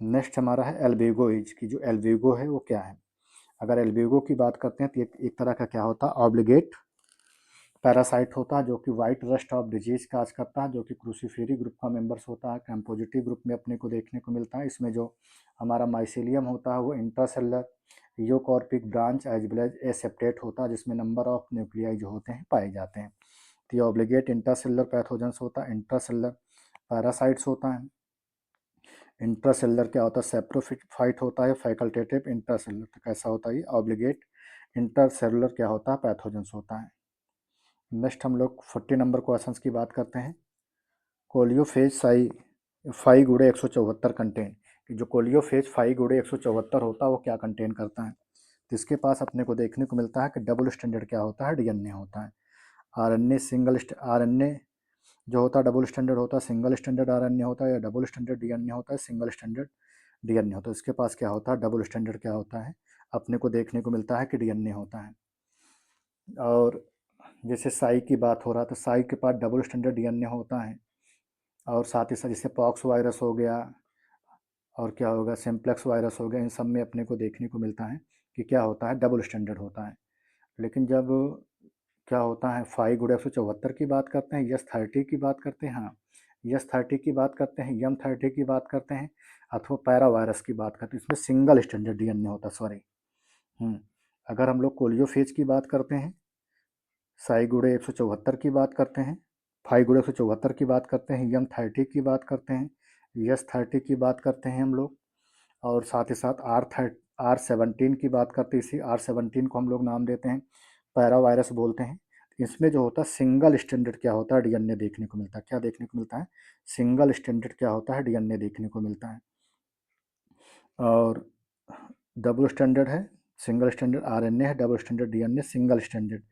नेक्स्ट हमारा है एल्बिगोइज, की जो एल्बिगो है वो क्या है? अगर एल्बिगो की बात करते हैं तो एक तरह का क्या होता है, ऑब्लिगेट पैरासाइट होता है, जो कि white rust of disease cause करता है, जो कि क्रूसीफेरी ग्रुप का मेंबर्स होता है। कैम्पोजिटिव ग्रुप में अपने को देखने को मिलता है। इसमें जो हमारा माइसेलियम होता है वो intracellular eucarpic branch as well as aseptate होता है जिसमें नंबर ऑफ न्यूक्लियाई जो होते हैं पाए जाते हैं। तो ये ऑब्लिगेट इंट्रासेलुलर पैथोजेंस होता है, इंट्रासेलुलर पैरासाइट्स होता है। इंट्रासेलुलर क्या होता है, सेप्रोफाइट होता है, फैकल्टेटिव इंट्रासेलुलर तो कैसा होता है ये ऑब्लिगेट इंटरसेलुलर क्या होता है, पैथोजेंस होता है। नेक्स्ट हम लोग 40 नंबर क्वेश्चन की बात करते हैं। कोलियोफेज साई 5 गुड़े 174 कंटेन, कि जो कोलियोफेज 5 गुड़े 174 होता है वो क्या कंटेन करता है। तो इसके पास अपने को देखने को मिलता है कि डबल स्टैंडर्ड क्या होता है, डीएनए होता है। आरएनए सिंगल आरएनए जो होता है डबल स्टैंडर्ड होता है, सिंगल स्टैंडर्ड आरएनए होता है, या डबल स्टैंडर्ड डीएनए होता है, सिंगल स्टैंडर्ड डीएनए होता है। इसके पास क्या होता है, डबल स्टैंडर्ड क्या होता है, अपने को देखने को मिलता है कि डीएनए होता है। और जैसे साई की बात हो रहा तो साई के पास डबल स्टैंडर्ड डीएनए होता है, और साथ ही साथ जैसे पॉक्स वायरस हो गया और क्या होगा सिम्प्लेक्स वायरस हो गया, इन सब में अपने को देखने को मिलता है कि क्या होता है, डबल स्टैंडर्ड होता है। लेकिन जब क्या होता है 5 गुड़े 174 की बात करते हैं, यस 30 की बात करते हैं, हाँ यस 30 की बात करते हैं, यम 30 की बात करते हैं, अथवा पैरा वायरस की बात करते हैं, इसमें सिंगल स्टैंडर्ड डीएनए होता है, सॉरी। अगर हम लोग कोलियोफेज की बात करते हैं, साई गुड़े 174 की बात करते हैं, 5 गुड़े 174 की बात करते हैं, यम 30 की बात करते हैं, यस 30 की बात करते हैं हम लोग, और साथ ही साथ R17 की बात करते हैं। इसी R17 को हम लोग नाम देते हैं पैरा वायरस बोलते हैं। इसमें जो होता है सिंगल स्टैंडर्ड क्या होता है, डीएनए देखने को मिलता है। क्या देखने को मिलता है, सिंगल स्टैंडर्ड क्या होता है, डीएनए देखने को मिलता है। और डबल स्टैंडर्ड है, सिंगल स्टैंडर्ड आरएनए है, double standard DNA, single standard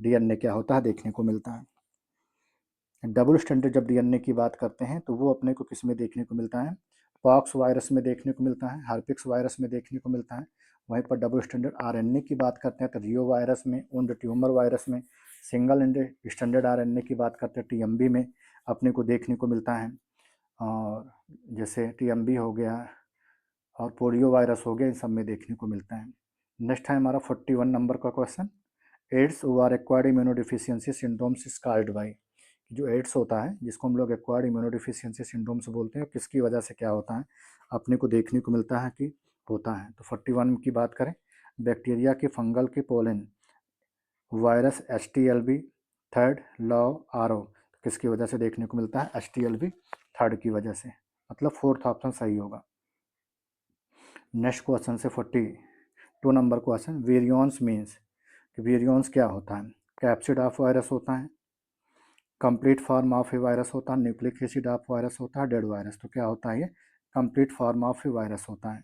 DNA क्या होता है देखने को मिलता है। डबल स्टैंडर्ड जब डीएनए की बात करते हैं तो वो अपने को किस में देखने को मिलता है, पॉक्स वायरस में देखने को मिलता है, हार्पिक्स वायरस में देखने को मिलता है। वहीं पर डबल स्टैंडर्ड आरएनए की बात करते हैं तो रियो वायरस में, उंड ट्यूमर वायरस में। सिंगल स्टैंडर्ड आरएनए की बात करते हैं टीएमबी में अपने को देखने को मिलता है, और जैसे टीएमबी हो गया और पोलियो वायरस हो गया, इन सब में देखने को मिलता है। नेक्स्ट है हमारा 41 नंबर का question, AIDS who are acquired immunodeficiency syndromes is called by. जो एड्स होता है जिसको हम लोग एक्वायर्ड इम्यूनोडिफिशियंसी सिंड्रोम्स बोलते हैं, किसकी वजह से क्या होता है अपने को देखने को मिलता है कि होता है। तो 41 की बात करें, बैक्टीरिया के, फंगल के, pollen, virus, HTLV, third, law, RO, किसकी वजह से देखने को मिलता है, HTLV थर्ड की वजह से, मतलब फोर्थ ऑप्शन सही होगा। नेक्स्ट क्वेश्चन से 42 number question, variance means, variance क्या होता है, कैप्सिड ऑफ वायरस होता है, complete form of A virus होता है, न्यूक्लिक एसिड ऑफ वायरस होता है, डेड वायरस। तो क्या होता है ये, complete form of A virus होता है।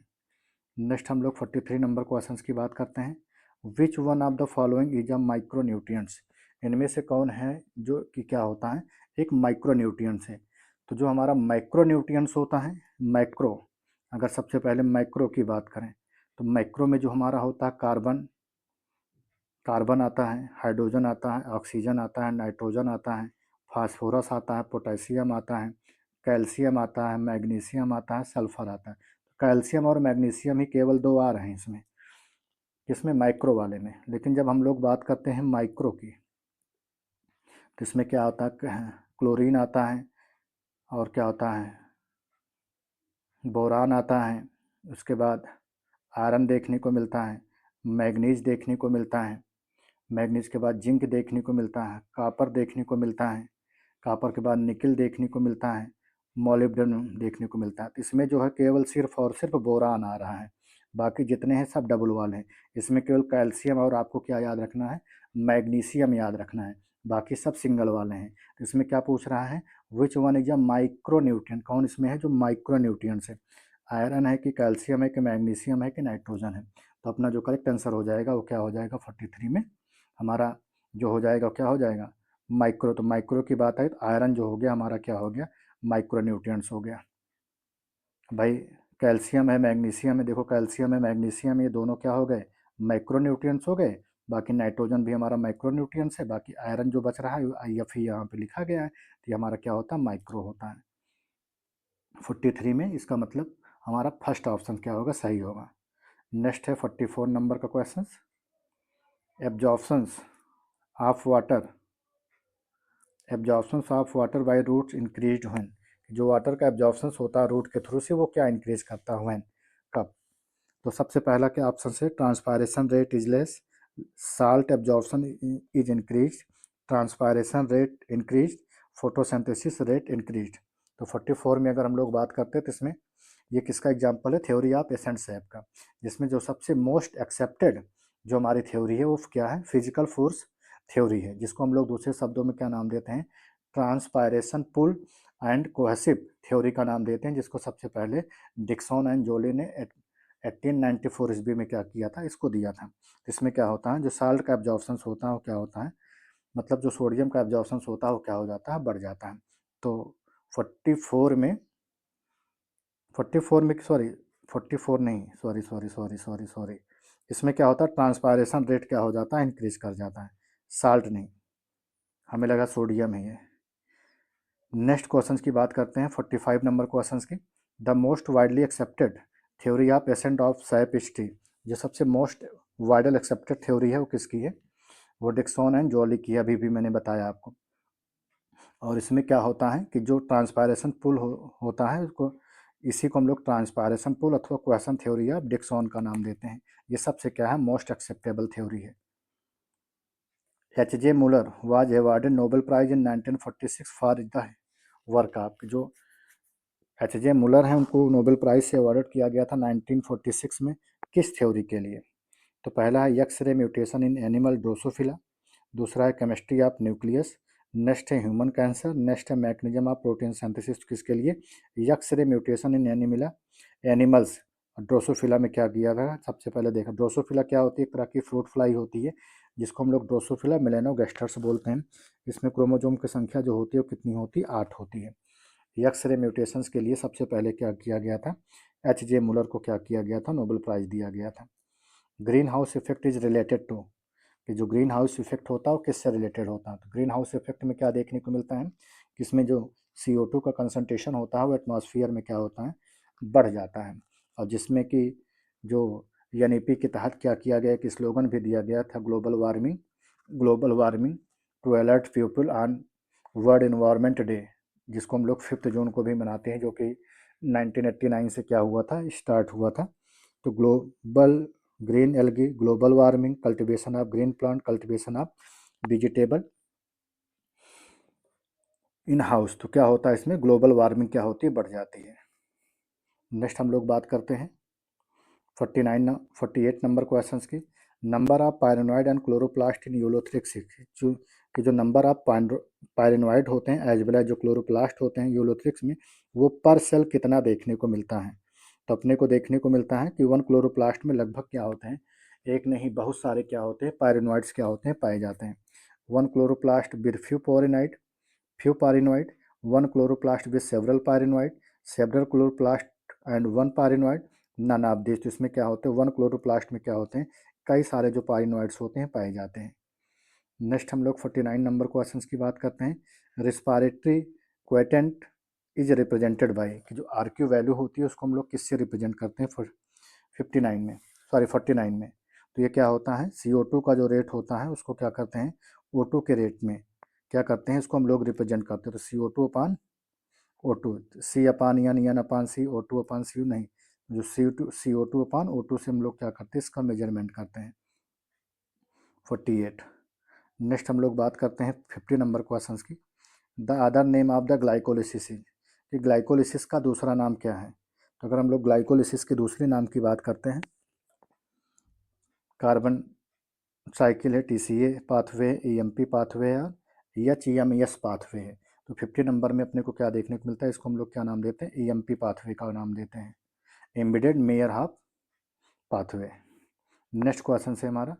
नेक्स्ट हम लोग 43 नंबर क्वेश्चन की बात करते हैं, विच one of the following is a micro nutrients, इनमें से कौन है जो कि क्या होता है, एक माइक्रो न्यूट्रिएंट्स है। तो जो हमारा माइक्रो न्यूट्रिएंट्स होता है, माइक्रो, अगर सबसे पहले माइक्रो की बात करें तो माइक्रो में जो हमारा होता है कार्बन, कार्बन आता है, हाइड्रोजन आता है, ऑक्सीजन आता है, नाइट्रोजन आता है, फास्फोरस आता है, पोटेशियम आता है, कैल्शियम आता है, मैग्नीशियम आता है, सल्फर आता है। कैल्शियम और मैग्नीशियम ही केवल दो आ रहे हैं इसमें, किसमें, माइक्रो वाले में। लेकिन जब हम लोग बात करते हैं माइक्रो की तो इसमें क्या होता है, क्लोरीन आता है, और क्या होता है, बोरान आता है, उसके बाद आयरन देखने को मिलता है, मैग्नीज देखने को मिलता है, मैग्नीज के बाद जिंक देखने को मिलता है, कापर देखने को मिलता है, कापर के बाद निकिल देखने को मिलता है, मोलिब्डेनम देखने को मिलता है। तो इसमें जो है केवल सिर्फ और सिर्फ बोरान आ रहा है, बाकी जितने हैं सब डबल वाले हैं। इसमें केवल कैल्शियम और आपको क्या याद रखना है, मैग्नीशियम याद रखना है, बाकी सब सिंगल वाले हैं। तो इसमें क्या पूछ रहा है, which one is a micro nutrient, कौन इसमें है जो माइक्रो न्यूट्रिएंट्स है, आयरन है कि कैल्शियम है कि मैग्नीशियम है कि नाइट्रोजन है। तो अपना जो करेक्ट आंसर हो जाएगा वो क्या हो जाएगा, 43 में हमारा जो हो जाएगा क्या हो जाएगा, माइक्रो। तो माइक्रो की बात है तो आयरन जो हो गया हमारा क्या हो गया, माइक्रो न्यूट्रिएंट्स हो गया भाई। कैल्शियम है, मैग्नीशियम है, देखो कैल्शियम है, मैग्नीशियम, ये दोनों क्या हो गए, माइक्रो न्यूट्रिएंट्स हो गए। बाकी नाइट्रोजन भी हमारा माइक्रो न्यूट्रिएंट्स है, बाकी आयरन जो बच रहा है IF ही यहाँ पे लिखा गया है, तो ये हमारा क्या होता है, माइक्रो होता है। 43 में इसका मतलब हमारा फर्स्ट ऑप्शन क्या होगा, सही होगा। नेक्स्ट है 44 नंबर का question, absorptions of water, absorption of water by roots increase when, जो वाटर का एब्जॉर्प्शन होता है रूट के थ्रू से वो क्या इंक्रीज करता है, व्हेन, कब। तो सबसे पहला क्या ऑप्शन से, transpiration rate is less, salt absorption is increase, transpiration rate increase, photosynthesis rate increase. तो 44 में अगर हम लोग बात करते हैं तो इसमें ये किसका एग्जाम्पल है, थ्योरी ऑफ एसेंट का, जिसमें जो सबसे मोस्ट एक्सेप्टेड जो हमारी थ्योरी है वो क्या है, फिजिकल फोर्स थ्योरी है, जिसको हम लोग दूसरे शब्दों में क्या नाम देते हैं, transpiration pull and cohesive theory का नाम देते हैं, जिसको सबसे पहले डिक्सन एंड जोली ने 1894 ईस्वी में क्या किया था, इसको दिया था। इसमें क्या होता है, जो साल्ट का एब्जॉर्प्शन होता है वो क्या होता है, मतलब जो सोडियम का एब्जॉर्प्शन होता है वो क्या हो जाता है, बढ़ जाता है। तो 44 में 44 में सॉरी 44 नहीं, सॉरी, इसमें क्या होता है, ट्रांसपायरेशन रेट क्या हो जाता है, इंक्रीज कर जाता है, साल्ट नहीं, हमें लगा सोडियम ही है। नेक्स्ट क्वेश्चन की बात करते हैं 45 नंबर क्वेश्चन की। The most widely accepted theory of ascent of sap is the, जो सबसे मोस्ट वाइडल एक्सेप्टेड थ्योरी है वो किसकी है, वो डिक्सन एंड जॉली की है, अभी भी मैंने बताया आपको। और इसमें क्या होता है कि जो ट्रांसपायरेशन पुल होता है उसको, इसी को हम लोग ट्रांसपायरेशन पुल अथवा क्वेश्चन थ्योरी ऑफ डिक्सन का नाम देते हैं। ये सबसे क्या है, मोस्ट एक्सेप्टेबल थ्योरी है। H J Muller was awarded Nobel prize in 1946 for the work of, जो एच जे मुलर हैं उनको नोबेल प्राइज से अवार्डेड किया गया था 1946 में, किस थ्योरी के लिए। तो पहला है X ray mutation in animal Drosophila, दूसरा है केमिस्ट्री ऑफ न्यूक्लियस, नेक्स्ट है ह्यूमन कैंसर, नेक्स्ट है मैकेनिज्म ऑफ प्रोटीन सिंथेसिस, किसके लिए, X ray mutation in animals Drosophila में क्या किया था, सबसे पहले देखा ड्रोसोफिला क्या होती है, एक तरह की फ्रूट फ्लाई होती है, जिसको हम लोग ड्रोसोफिला मेलेनोगैस्टर्स बोलते हैं। इसमें क्रोमोजोम की संख्या जो होती है वो कितनी होती है, 8 होती है। एक्स रे म्यूटेशंस के लिए सबसे पहले क्या किया गया था, एच जे मुलर को क्या किया गया था, नोबेल प्राइज दिया गया था। Greenhouse effect is related to, कि जो ग्रीन हाउस इफेक्ट होता है वो किससे रिलेटेड होता है, तो ग्रीन हाउस इफेक्ट में क्या देखने को मिलता है कि इसमें जो CO2 का कंसनट्रेशन होता है वो एटमॉस्फेयर में क्या होता है, बढ़ जाता है। और जिसमें कि जो NEP के तहत क्या किया गया कि स्लोगन भी दिया गया था, global warming to alert people on world environment day, जिसको हम लोग 5 जून को भी मनाते हैं, जो कि 1989 से क्या हुआ था, स्टार्ट हुआ था। तो global green algae, global warming, cultivation of green plant, cultivation of vegetable in house, तो क्या होता है इसमें, ग्लोबल वार्मिंग क्या होती है, बढ़ जाती है। नेक्स्ट हम लोग बात करते हैं 48 नंबर क्वेश्चन की। Number of pyrenoid and chloroplast in Ulothrix, जो नंबर ऑफ पायरेनॉइड होते हैं एज वेल एज जो क्लोरोप्लास्ट होते हैं यूलोथ्रिक्स में, वो पर सेल कितना देखने को मिलता है। तो अपने को देखने को मिलता है कि 1 क्लोरोप्लास्ट में लगभग क्या होते हैं, एक नहीं बहुत सारे क्या होते हैं, पायरेनॉइड्स क्या होते हैं, पाए जाते हैं। 1 chloroplast with few pyrenoid, 1 chloroplast with several chloroplast and 1 pyrenoid, none of this. तो इसमें क्या होते हैं, 1 क्लोरोप्लास्ट में क्या होते हैं, कई सारे जो पायरेनॉइड्स होते हैं पाए जाते हैं। नेक्स्ट हम लोग 49 नंबर क्वेश्चन की बात करते हैं। Respiratory quotient is represented by, कि जो RQ वैल्यू होती है उसको हम लोग किससे रिप्रेजेंट करते हैं 59 में, सॉरी 49 में। तो ये क्या होता है, CO2 का जो रेट होता है उसको क्या करते हैं, O2 के रेट में क्या करते हैं, इसको हम लोग रिप्रेजेंट करते हैं। तो CO2 अपान O2, C अपान एन अपान सी, O2 अपान सी नहीं, जो CO2 अपान O2 से हम लोग क्या करते हैं, इसका मेजरमेंट करते हैं। 48। नेक्स्ट हम लोग बात करते हैं 50 नंबर क्वेश्चन की। The other name of the glycolysis, कि ग्लाइकोलिसिस का दूसरा नाम क्या है। तो अगर हम लोग ग्लाइकोलिसिस के दूसरे नाम की बात करते हैं, कार्बन साइकिल है, TCA पाथवे, EMP पाथवे है या EMS पाथवे है। तो 50 नंबर में अपने को क्या देखने को मिलता है, इसको हम लोग क्या नाम देते हैं, EMP पाथवे का नाम देते हैं, embedded mayor half pathway. Next question से हमारा,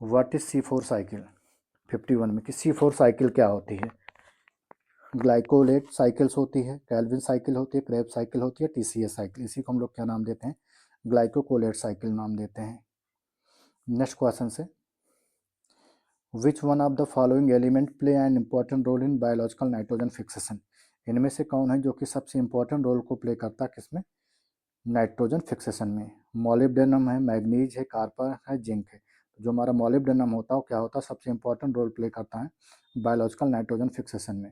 व्हाट इज C4 साइकिल, 51 में कि C4 साइकिल क्या होती है। ग्लाइकोलेट साइकिल्स होती है, कैल्विन साइकिल होती है, क्रेब साइकिल होती है, TCA साइकिल, इसी को हम लोग क्या नाम देते हैं, ग्लाइकोकोलेट साइकिल नाम देते हैं। नेक्स्ट क्वेश्चन से, which one of the following element play an important role in biological nitrogen fixation, इनमें से कौन है जो कि सबसे इंपॉर्टेंट रोल को प्ले करता है किसमें, नाइट्रोजन फिक्सेशन में। मॉलिब्डेनम है, मैग्नीज है, कार्पर है, जिंक है। जो हमारा मॉलिब्डेनम होता है वो क्या होता है, सबसे इंपॉर्टेंट रोल प्ले करता है बायोलॉजिकल नाइट्रोजन फिक्सेशन में।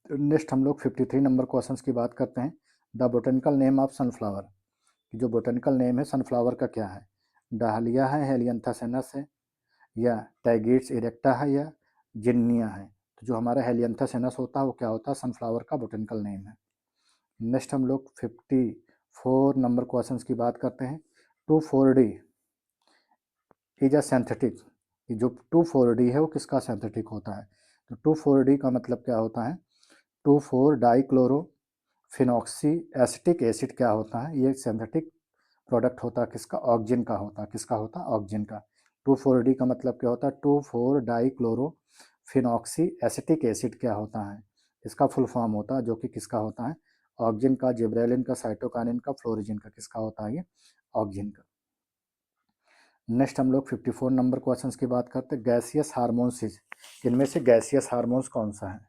नेक्स्ट हम लोग 53 नंबर क्वेश्चन की बात करते हैं। The botanical name of sunflower, कि जो बोटेनिकल नेम है सनफ्लावर का क्या है, डाहलिया है, हेलियंथस है, या टैगेट्स इरेक्टा है, या जिन्निया है। तो जो हमारा हेलियंथस होता है वो क्या होता है, सनफ्लावर का बोटेनिकल नेम है। नेक्स्ट हम लोग 54 नंबर क्वेश्चंस की बात करते हैं। 2,4-D इज अ सिंथेटिक, जो 2,4-D है वो किसका सिंथेटिक होता है। तो 2,4-D का मतलब क्या होता है, 2,4-डाइक्लोरो फिनॉक्सी एसिटिक एसिड क्या होता है, ये सिंथेटिक प्रोडक्ट होता है किसका, ऑक्सीजन का होता है। किसका होता है, ऑक्सीजन का। 2,4-D का मतलब क्या होता है, 2,4-डाइक्लोरो फिनॉक्सी एसिटिक एसिड क्या होता है, इसका फुल फॉर्म होता है, जो कि किसका होता है, ऑक्सीजन का, जिब्रेलिन का, साइटोकाइनिन का, फ्लोरिजिन का, किसका होता है ये, ऑक्सीजन का। नेक्स्ट हम लोग 54 नंबर क्वेश्चंस की बात करते हैं। गैसियस हार्मोन्स, इनमें से गैसियस हार्मोन्स कौन सा है,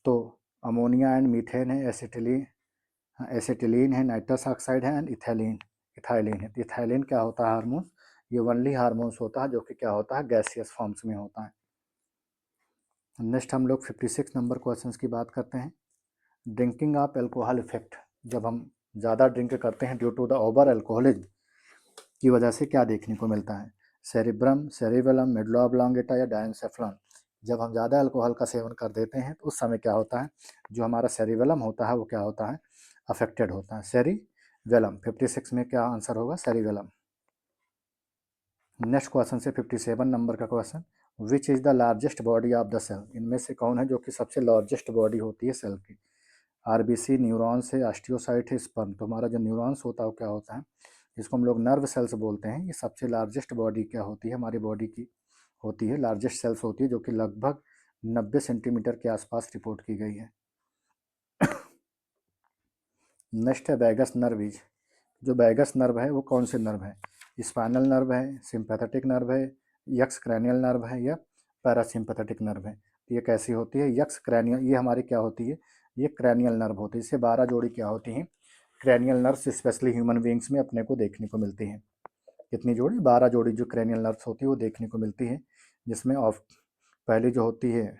तो अमोनिया एंड मीथेन है, एसिटिलीन है, नाइट्रस ऑक्साइड है, एंड इथाइलिन है। तो इथाइलिन क्या होता है हार्मोन, ये वनली हार्मोन्स होता है, जो कि क्या होता है, गैसियस फॉर्म्स में होता है। नेक्स्ट हम लोग 56 नंबर क्वेश्चंस की बात करते हैं। ड्रिंकिंग ऑफ एल्कोहल इफेक्ट, जब हम ज़्यादा ड्रिंक करते हैं due to the over alcoholism की वजह से क्या देखने को मिलता है, सेरिब्रम, सेरिबेलम, मेडुला ऑब्लोंगेटा या डायनसेफ्लॉन। जब हम ज़्यादा अल्कोहल का सेवन कर देते हैं तो उस समय क्या होता है, जो हमारा सेरिबेलम होता है वो क्या होता है, अफेक्टेड होता है। सेरिबेलम 56 में क्या आंसर होगा, सेरिबेलम। नेक्स्ट क्वेश्चन से 57 नंबर का question, which is the largest body of the cell, इनमें से कौन है जो कि सबसे लार्जेस्ट बॉडी होती है सेल की। आरबीसी, न्यूरॉन्स है, ऑस्टियोसाइट है, स्पर्म। तो हमारा जो न्यूरॉन्स होता है वो क्या होता है, जिसको हम लोग नर्व सेल्स बोलते हैं, ये सबसे लार्जेस्ट बॉडी क्या होती है, हमारी बॉडी की होती है, लार्जेस्ट सेल्स होती है, जो कि लगभग 90 सेंटीमीटर के आसपास रिपोर्ट की गई है। नेक्स्ट है वैगस नर्व इज, जो वैगस नर्व है वो कौन से नर्व है, स्पाइनल नर्व है, सिंपैथेटिक नर्व है, यक्स क्रैनियल नर्व है, या पैरासिम्पैथेटिक नर्व है। तो ये कैसी होती है, यक्स क्रैनियल, ये हमारी क्या होती है, ये क्रैनियल नर्व होती है। इससे 12 जोड़ी क्या होती हैं, cranial nerves specially human beings में अपने को देखने को मिलती हैं। कितनी जोड़ी, 12 जोड़ी जो क्रैनियल नर्व्स होती है वो देखने को मिलती है, जिसमें ऑफ पहली जो होती है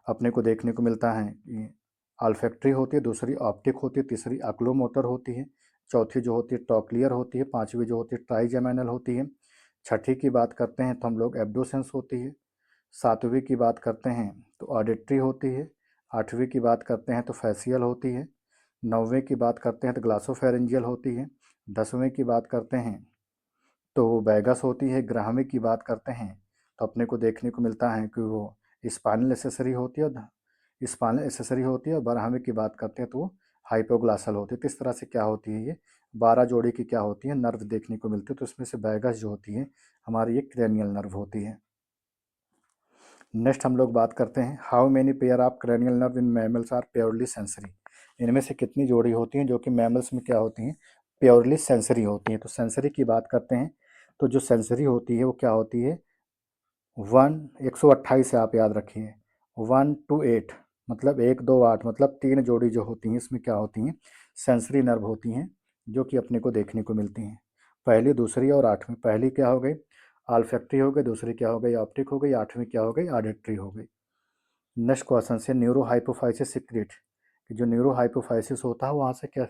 अपने को देखने को मिलता है कि आल्फैक्टरी होती है, दूसरी ऑप्टिक होती है, तीसरी अक्लोमोटर होती है, चौथी जो होती है टॉक्लियर होती है, पांचवी जो होती है ट्राइजेमिनल होती है, छठी की बात करते हैं तो हम लोग एब्डोसेंस होती है, सातवीं की बात करते हैं तो ऑडिटरी होती है, आठवीं की बात करते हैं तो फैसियल होती है, नौवीं की बात करते हैं तो ग्लासोफेरेंजियल होती है, 10वीं की बात करते हैं तो वैगस होती है, 11वीं की बात करते हैं तो अपने को देखने को मिलता है कि वो स्पाइनल एसेसरी होती है, स्पाइनल एसेसरी होती है, और 12वीं की बात करते हैं तो वो हाइपोग्लासल होती है। तो इस तरह से क्या होती है, ये 12 जोड़ी की क्या होती है, नर्व देखने को मिलती है। तो उसमें से वैगस जो होती है हमारी, ये क्रेनियल नर्व होती है। नेक्स्ट हम लोग बात करते हैं, how many pair of cranial nerve in mammals are purely sensory, इनमें से कितनी जोड़ी होती हैं जो कि मैमल्स में क्या होती हैं, प्योरली सेंसरी होती हैं। तो सेंसरी की बात करते हैं तो जो सेंसरी होती है वो क्या होती है, 128 से आप याद रखिए, 1 to 8 मतलब 1, 2, 8 मतलब 3 जोड़ी जो होती हैं इसमें क्या होती हैं, सेंसरी नर्व होती हैं, जो कि अपने को देखने को मिलती हैं। पहली, दूसरी और आठवीं, पहली क्या हो गई, आल्फैक्टरी हो गई, दूसरी क्या हो गई, ऑप्टिक हो गई, आठवीं क्या हो गई, ऑडिटरी हो गई। नेक्स्ट क्वेश्चन से न्यूरो हाइपोफाइसिस सिक्रेट, कि जो न्यूरो हाइपोफाइसिस होता है वहाँ से क्या,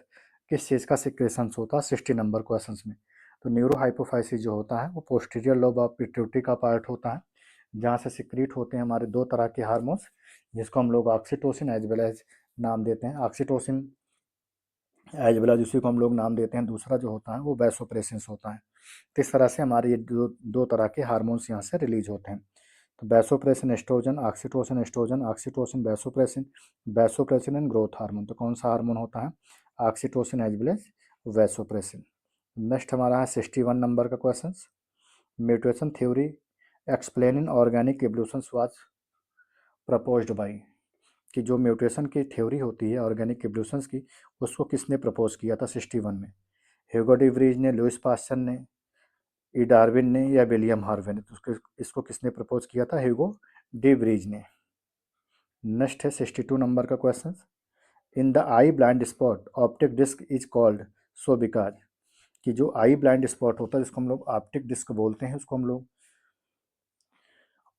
किस चीज़ का सिक्रेशंस होता है, 60 नंबर क्वेश्चन में। तो न्यूरो हाइपोफाइसिस जो होता है वो पोस्टीरियर लोब ऑफ पिट्यूटरी का पार्ट होता है, जहाँ से सिक्रीट होते हैं हमारे दो तरह के हार्मोन्स, जिसको हम लोग ऑक्सीटोसिन एज वेल एज नाम देते हैं, ऑक्सीटोसिन एज वेल एज उसी को हम लोग नाम देते हैं। दूसरा जो होता है वो वैसोप्रेसिन होता है। तो इस तरह से हमारे ये दो तरह के हार्मोन्स यहाँ से रिलीज होते हैं। तो vasopressin estrogen, oxytocin estrogen, oxytocin vasopressin, vasopressin and growth hormone. तो कौन सा हार्मोन होता है, oxytocin as well as vasopressin. Next हमारा है 61 नंबर का question, mutation theory explaining organic evolution was proposed by, कि जो म्यूटेशन की थ्योरी होती है ऑर्गेनिक एवोल्यूशंस की, उसको किसने प्रपोज किया था 61 में, ह्यूगो डी व्रीज ने, लुइस पास्चर ने, ई डार्विन ने, या विलियम हार्वे ने। तो इसको किसने प्रपोज किया था, ह्यूगो डी व्रीज ने। नेक्स्ट है 62 नंबर का question, in the eye blind spot optic disc is called so because, कि जो आई ब्लाइंड स्पॉट होता है जिसको हम लोग ऑप्टिक डिस्क बोलते हैं, उसको हम लोग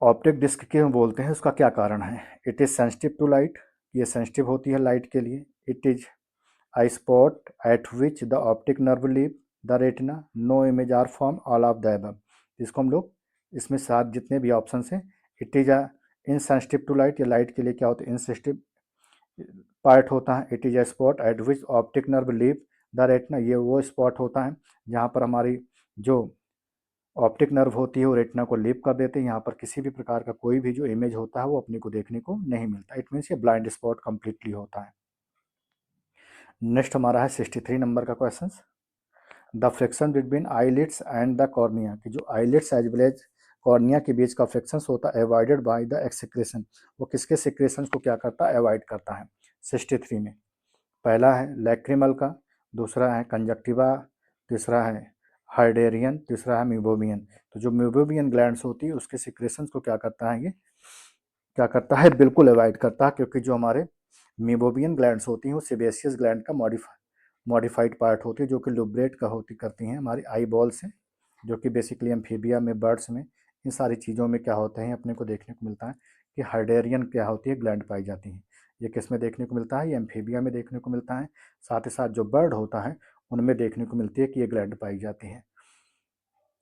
ऑप्टिक डिस्क क्यों बोलते हैं, उसका क्या कारण है, it is sensitive to light, ये सेंसिटिव होती है लाइट के लिए, it is eye spot at which the optic nerve leave the retina, no image are form, all of the above. इसको हम लोग इसमें 7 जितने भी ऑप्शन हैं, it is a insensitive to light, या लाइट के लिए क्या होता है इनसेंसिटिव पार्ट होता है। It is a spot at which optic nerve leave the retina, ये वो स्पॉट होता है जहाँ पर हमारी जो ऑप्टिक नर्व होती है वो रेटिना को लीव कर देते हैं। यहाँ पर किसी भी प्रकार का कोई भी जो इमेज होता है वो अपने को देखने को नहीं मिलता। इट मीन्स ये ब्लाइंड स्पॉट कंप्लीटली होता है। नेक्स्ट हमारा है 63 नंबर का question. The friction between eyelids and the cornea, कि जो eyelids as well as cornea के बीच का फ्रिक्शन होता है अवॉइडेड बाय द एक्सक्रेशन, वो किसके सिक्रेशन को क्या करता है अवॉइड करता है। 63 में पहला है लैक्रिमल का, दूसरा है कंजक्टिवा, तीसरा है हाइडेरियन, तीसरा है म्यूबोबियन। तो जो म्यूबोबियन ग्लैंड्स होती है उसके सिक्रेशंस को क्या करता है, ये क्या करता है बिल्कुल अवॉइड करता है, क्योंकि जो हमारे म्यूबोबियन ग्लैंड्स होती हैं वो सेबेशियस ग्लैंड का मॉडिफाइड पार्ट होती है, जो कि लुब्रेट का होती करती हैं हमारी आई बॉल से, जो कि बेसिकली एम्फीबिया में, बर्ड्स में, इन सारी चीज़ों में क्या होते हैं अपने को देखने को मिलता है कि हाइडेरियन क्या होती है ग्लैंड पाई जाती हैं। ये किस में देखने को मिलता है, ये एम्फीबिया में देखने को मिलता है। साथ ही साथ जो बर्ड होता है उनमें देखने को मिलती है कि ये ग्लैंड पाई जाती है।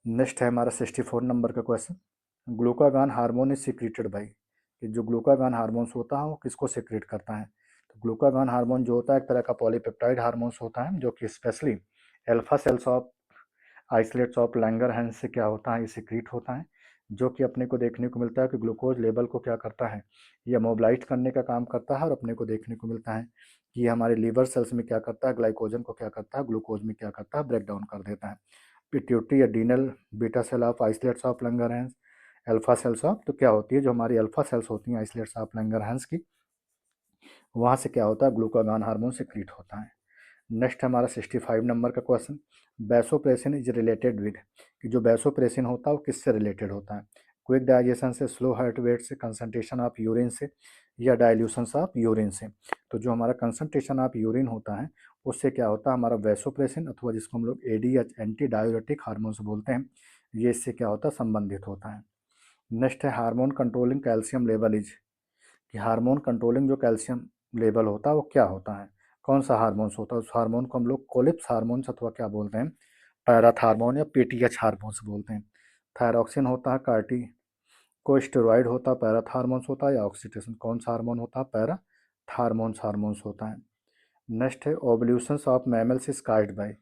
नेक्स्ट है हमारा 64 नंबर का question. Glucagon hormone is secreted by, कि जो ग्लूकागान हार्मोन्स होता है वो किसको सिक्रीट करता है। तो ग्लूकागान हार्मोन जो होता है एक तरह का पॉलीपेप्टाइड हार्मोन्स होता है, जो कि specially alpha cells of isolates of Langerhans से क्या होता है ये सिक्रीट होता है, जो कि अपने को देखने को मिलता है कि ग्लूकोज लेवल को क्या करता है, ये मोबिलाइज करने का काम करता है। और अपने को देखने को मिलता है कि हमारे लीवर सेल्स में क्या करता है, ग्लाइकोजन को क्या करता है ग्लूकोज में क्या करता है ब्रेक डाउन कर देता है। Pituitary adrenal beta cell of isolates of Langerhans, alpha cells of, तो क्या होती है जो हमारी अल्फा सेल्स होती हैं आइसोलेट्स ऑफ लैंगरहैंस की, वहाँ से क्या होता है ग्लूकागान हार्मोन सिक्रीट होता है। नेक्स्ट हमारा 65 नंबर का question. Vasopressin is related with, कि जो वैसोप्रेसिन होता है वो किससे रिलेटेड होता है। क्विक डाइजेशन से, स्लो हार्ट रेट से, कंसंट्रेशन ऑफ यूरिन से, या डाइल्यूशन ऑफ यूरिन से। तो जो हमारा कंसंट्रेशन ऑफ यूरिन होता है उससे क्या होता है हमारा वैसोप्रेसिन, अथवा जिसको हम लोग एडीएच एंटी डायूरेटिक हार्मोन्स बोलते हैं, ये इससे क्या होता है संबंधित होता है। नेक्स्ट है hormone controlling calcium level is, कि हार्मोन कंट्रोलिंग जो कैल्शियम लेवल होता है वो क्या होता है, कौन सा हार्मोन्स होता है। उस हार्मोन को हम लोग कोलिप्स हार्मोन्स अथवा क्या बोलते हैं पैराथार्मोन या पीटीएच हार्मोन्स बोलते हैं। थायरॉक्सिन होता है, कार्टी को स्टेरॉइड होता है, पैराथार्मोन्स होता है, या ऑक्सीटोसिन कौन सा हार्मोन होता है पैराथार्मोन्स हार्मोन्स होता है। नेक्स्ट है ovulations of mammals is caused by,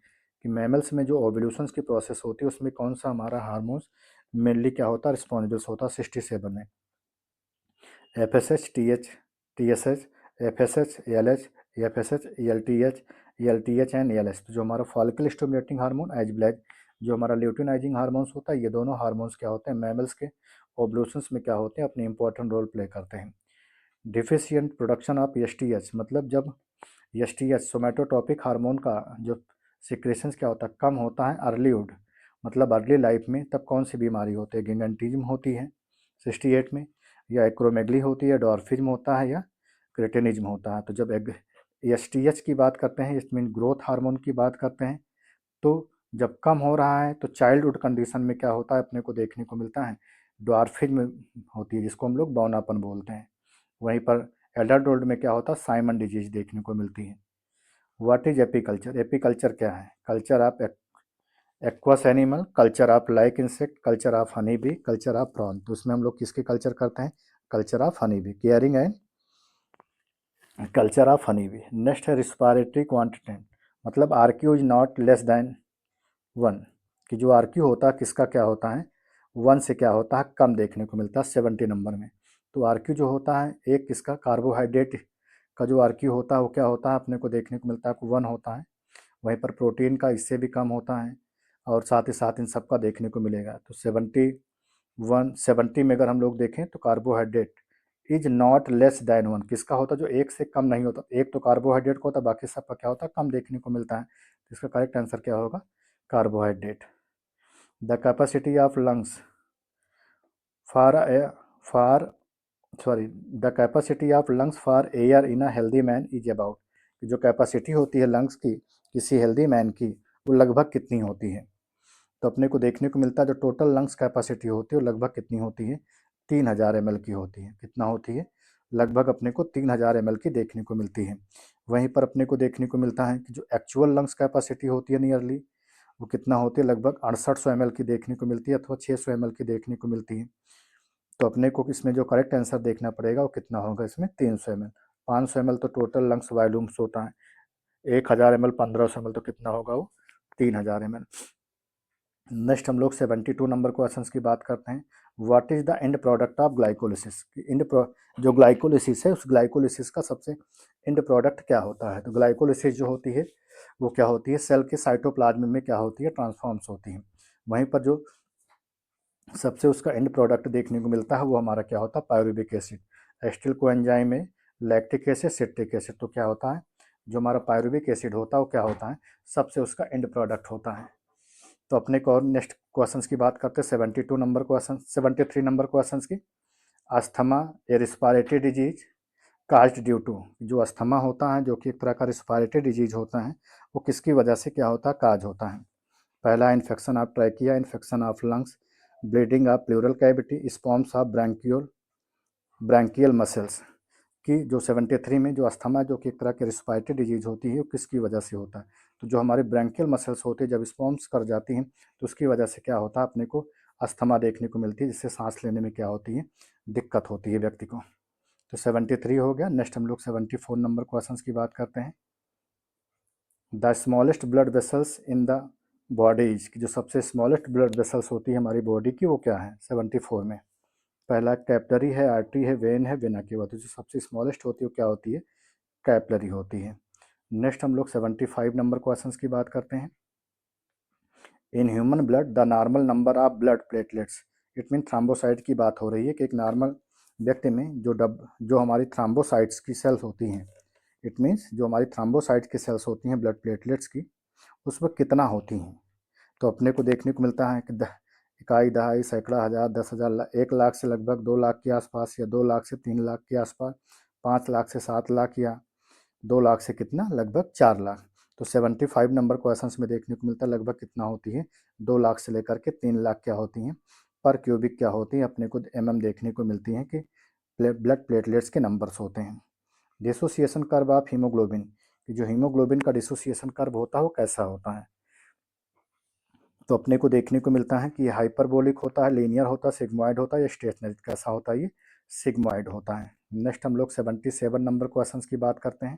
कि मैमल्स में जो ओवल्यूशंस की प्रोसेस होती है उसमें कौन सा हमारा हार्मोन्स मेनली क्या होता है रिस्पॉन्सिबल होता है 67 में। FSH, TH, TSH, FSH, ALH, FSH, ELTH, ELTH and ALH। तो जो हमारा follicle stimulating hormone as well as जो हमारा ल्यूटिनाइजिंग हार्मोन्स होता है, ये दोनों हार्मोन्स क्या होते हैं मैमल्स के ओवल्यूशंस में क्या होते हैं अपनी इंपॉर्टेंट रोल प्ले करते हैं। डिफिशियंट प्रोडक्शन ऑफ एसटीएच, मतलब जब एसटीएच सोमेटोटॉपिक हार्मोन का जो सिक्रेशंस क्या होता है कम होता है अर्लीहुड, मतलब अर्ली लाइफ में, तब कौन सी बीमारी होती है गिगेंटिज्म होती है 68 में, या एक्रोमेगली होती है, डॉर्फिज्म होता है, या क्रेटिनिज्म होता है। तो जब एसटीएच की बात करते हैं इट मीन ग्रोथ हार्मोन की बात करते हैं, तो जब कम हो रहा है तो चाइल्डहुड कंडीशन में क्या होता है अपने को देखने को मिलता है डॉर्फिज्म होती है, जिसको हम लोग बौनापन बोलते हैं। वहीं पर एडल्टहुड में क्या होता है साइमन डिजीज देखने को मिलती है। व्हाट इज एपीकल्चर, एपीकल्चर क्या है, culture of aquas animal, culture of like insect, culture of honey bee, culture of prawn. तो उसमें हम लोग किसके कल्चर करते हैं culture of honey bee, caring and culture of honey bee. Next है रिस्पायरेटरी क्वांटिटेंट, मतलब RQ is not less than 1, कि जो आरक्यू होता है किसका क्या होता है 1 से क्या होता है कम देखने को मिलता है 70 नंबर में। तो आरक्यू जो होता है एक किसका कार्बोहाइड्रेट का जो आरक्यू होता है वो क्या होता है अपने को देखने को मिलता है 1 होता है। वहीं पर प्रोटीन का इससे भी कम होता है, और साथ ही साथ इन सबका देखने को मिलेगा। तो 70 में अगर हम लोग देखें तो carbohydrate is not less than 1 किसका होता है जो एक से कम नहीं होता, एक तो कार्बोहाइड्रेट का होता है बाकी सबका क्या होता है कम देखने को मिलता है। तो इसका करेक्ट आंसर क्या होगा carbohydrate. The capacity of lungs for for sorry the capacity of lungs for air in a healthy man is about, जो कैपेसिटी होती है लंग्स की किसी हेल्दी मैन की वो लगभग कितनी होती है। तो अपने को देखने को मिलता है जो टोटल लंग्स कैपेसिटी होती है वो लगभग कितनी होती है 3000 ml की होती है। कितना होती है लगभग अपने को 3000 ml की देखने को मिलती है। वहीं पर अपने को देखने को मिलता है कि जो एक्चुअल लंग्स कैपेसिटी होती है नियरली, वो कितना होती है, लगभग 6800 ml की देखने को मिलती है अथवा 600 ml की देखने को मिलती है। तो अपने को इसमें जो करेक्ट आंसर देखना पड़ेगा वो कितना होगा, इसमें 300 ml। 500 ml तो टोटल लंग्स वॉल्यूम्स होता है, 1000 ml 1500 ml तो कितना होगा वो 3000 ml। नेक्स्ट हम लोग 72 नंबर क्वेश्चन की बात करते हैं। What is the end product of glycolysis. जो ग्लाइकोलिसिस है, उस ग्लाइकोलिसिस का सबसे एंड प्रोडक्ट क्या होता है। तो ग्लाइकोलिसिस जो होती है वो क्या होती है, सेल के साइटोप्लाज्म में क्या होती है, ट्रांसफॉर्म्स होती हैं। वहीं पर जो सबसे उसका एंड प्रोडक्ट देखने को मिलता है वो हमारा क्या होता है, पायरुविक एसिड। एसिटिल कोएंजाइम में लैक्टिक एसिड, सिट्रिक एसिड, तो क्या होता है, जो हमारा पायरुविक एसिड होता है वो क्या होता है, सबसे उसका एंड प्रोडक्ट होता है। तो अपने को और नेक्स्ट क्वेश्चंस की बात करते हैं। 72 नंबर क्वेश्चन, 73 नंबर क्वेश्चंस की। Asthma a respiratory disease caused due to. जो अस्थमा होता है, जो कि एक तरह का रिस्पायरेटरी डिजीज होता है, वो किसकी वजह से क्या होता है, काज होता है। पहला, infection of trachea, infection of lungs, bleeding of pleural cavity, sperms of branchial muscles. कि जो 73 में जो अस्थमा, जो कि एक तरह की रिस्पायरेटरी डिजीज होती है, वो किसकी वजह से होता है। तो जो हमारे ब्रैंकियल मसल्स होते हैं जब स्पॉम्स कर जाती हैं तो उसकी वजह से क्या होता है, अपने को अस्थमा देखने को मिलती है, जिससे सांस लेने में क्या होती है, दिक्कत होती है व्यक्ति को। तो 73 हो गया। नेक्स्ट हम लोग 74 नंबर क्वेश्चन की बात करते हैं। The smallest blood vessels in the bodies की जो सबसे स्मॉलेस्ट ब्लड वेसल्स होती है हमारी बॉडी की, वो क्या है 74 में। पहला कैपिलरी है, आर्टरी है, वेन है, वेना की बात है। जो सबसे स्मॉलेस्ट होती है वो क्या होती है, कैपिलरी होती है। नेक्स्ट हम लोग 75 नंबर क्वेश्चंस की बात करते हैं। In human blood the normal number of blood platelets. It mean thrombocyte की बात हो रही है कि एक नॉर्मल व्यक्ति में जो हमारी थ्राम्बोसाइट्स की सेल्स होती हैं, इट मीन्स जो हमारी थ्राम्बोसाइट की सेल्स होती हैं ब्लड प्लेटलेट्स की, उसमें कितना होती हैं। तो अपने को देखने को मिलता है कि इकाई, दहाई, सैकड़ा, हज़ार, 10,000, 1 लाख से लगभग 2 लाख के आसपास, या 2 लाख से 3 लाख के आसपास, 5 लाख से 7 लाख, या 2 लाख से कितना, लगभग 4 लाख। तो 75 नंबर क्वेश्चंस में देखने को मिलता है लगभग कितना होती है, 2 लाख से लेकर के 3 लाख क्या होती हैं पर क्यूबिक क्या होती हैं, अपने को देखने को मिलती हैं कि ब्लड प्लेटलेट्स के नंबर्स होते हैं। डिसोसिएशन कर्व ऑफ हीमोग्लोबिन, कि जो हीमोग्लोबिन का डिसोसिएशन कर्व होता है वो कैसा होता है। तो अपने को देखने को मिलता है कि ये हाइपरबोलिक होता है, लीनियर होता है, सिग्मॉइड होता है, या स्टेशनरी। कैसा होता है, ये सिग्मॉइड होता है। नेक्स्ट हम लोग 77 नंबर क्वेश्चंस की बात करते हैं।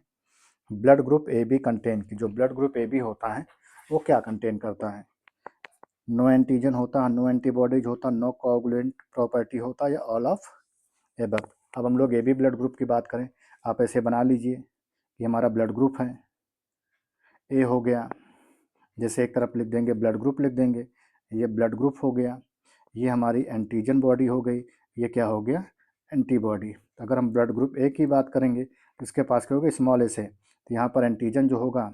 Blood group A B contain, की जो ब्लड ग्रुप ए बी होता है वो क्या कंटेन करता है। नो एंटीजन होता है, नो एंटीबॉडीज होता है, नो कोआगुलेंट प्रॉपर्टी होता है, या ऑल ऑफ एबव। अब हम लोग ए बी ब्लड ग्रुप की बात करें, आप ऐसे बना लीजिए कि हमारा ब्लड ग्रुप है, ए हो गया, जैसे एक तरफ लिख देंगे ब्लड ग्रुप लिख देंगे, ये ब्लड ग्रुप हो गया, ये हमारी एंटीजन बॉडी हो गई, ये क्या हो गया, एंटीबॉडी। तो अगर हम ब्लड ग्रुप ए की बात करेंगे तो इसके पास क्या होगा, स्मॉल ए से, तो यहाँ पर एंटीजन जो होगा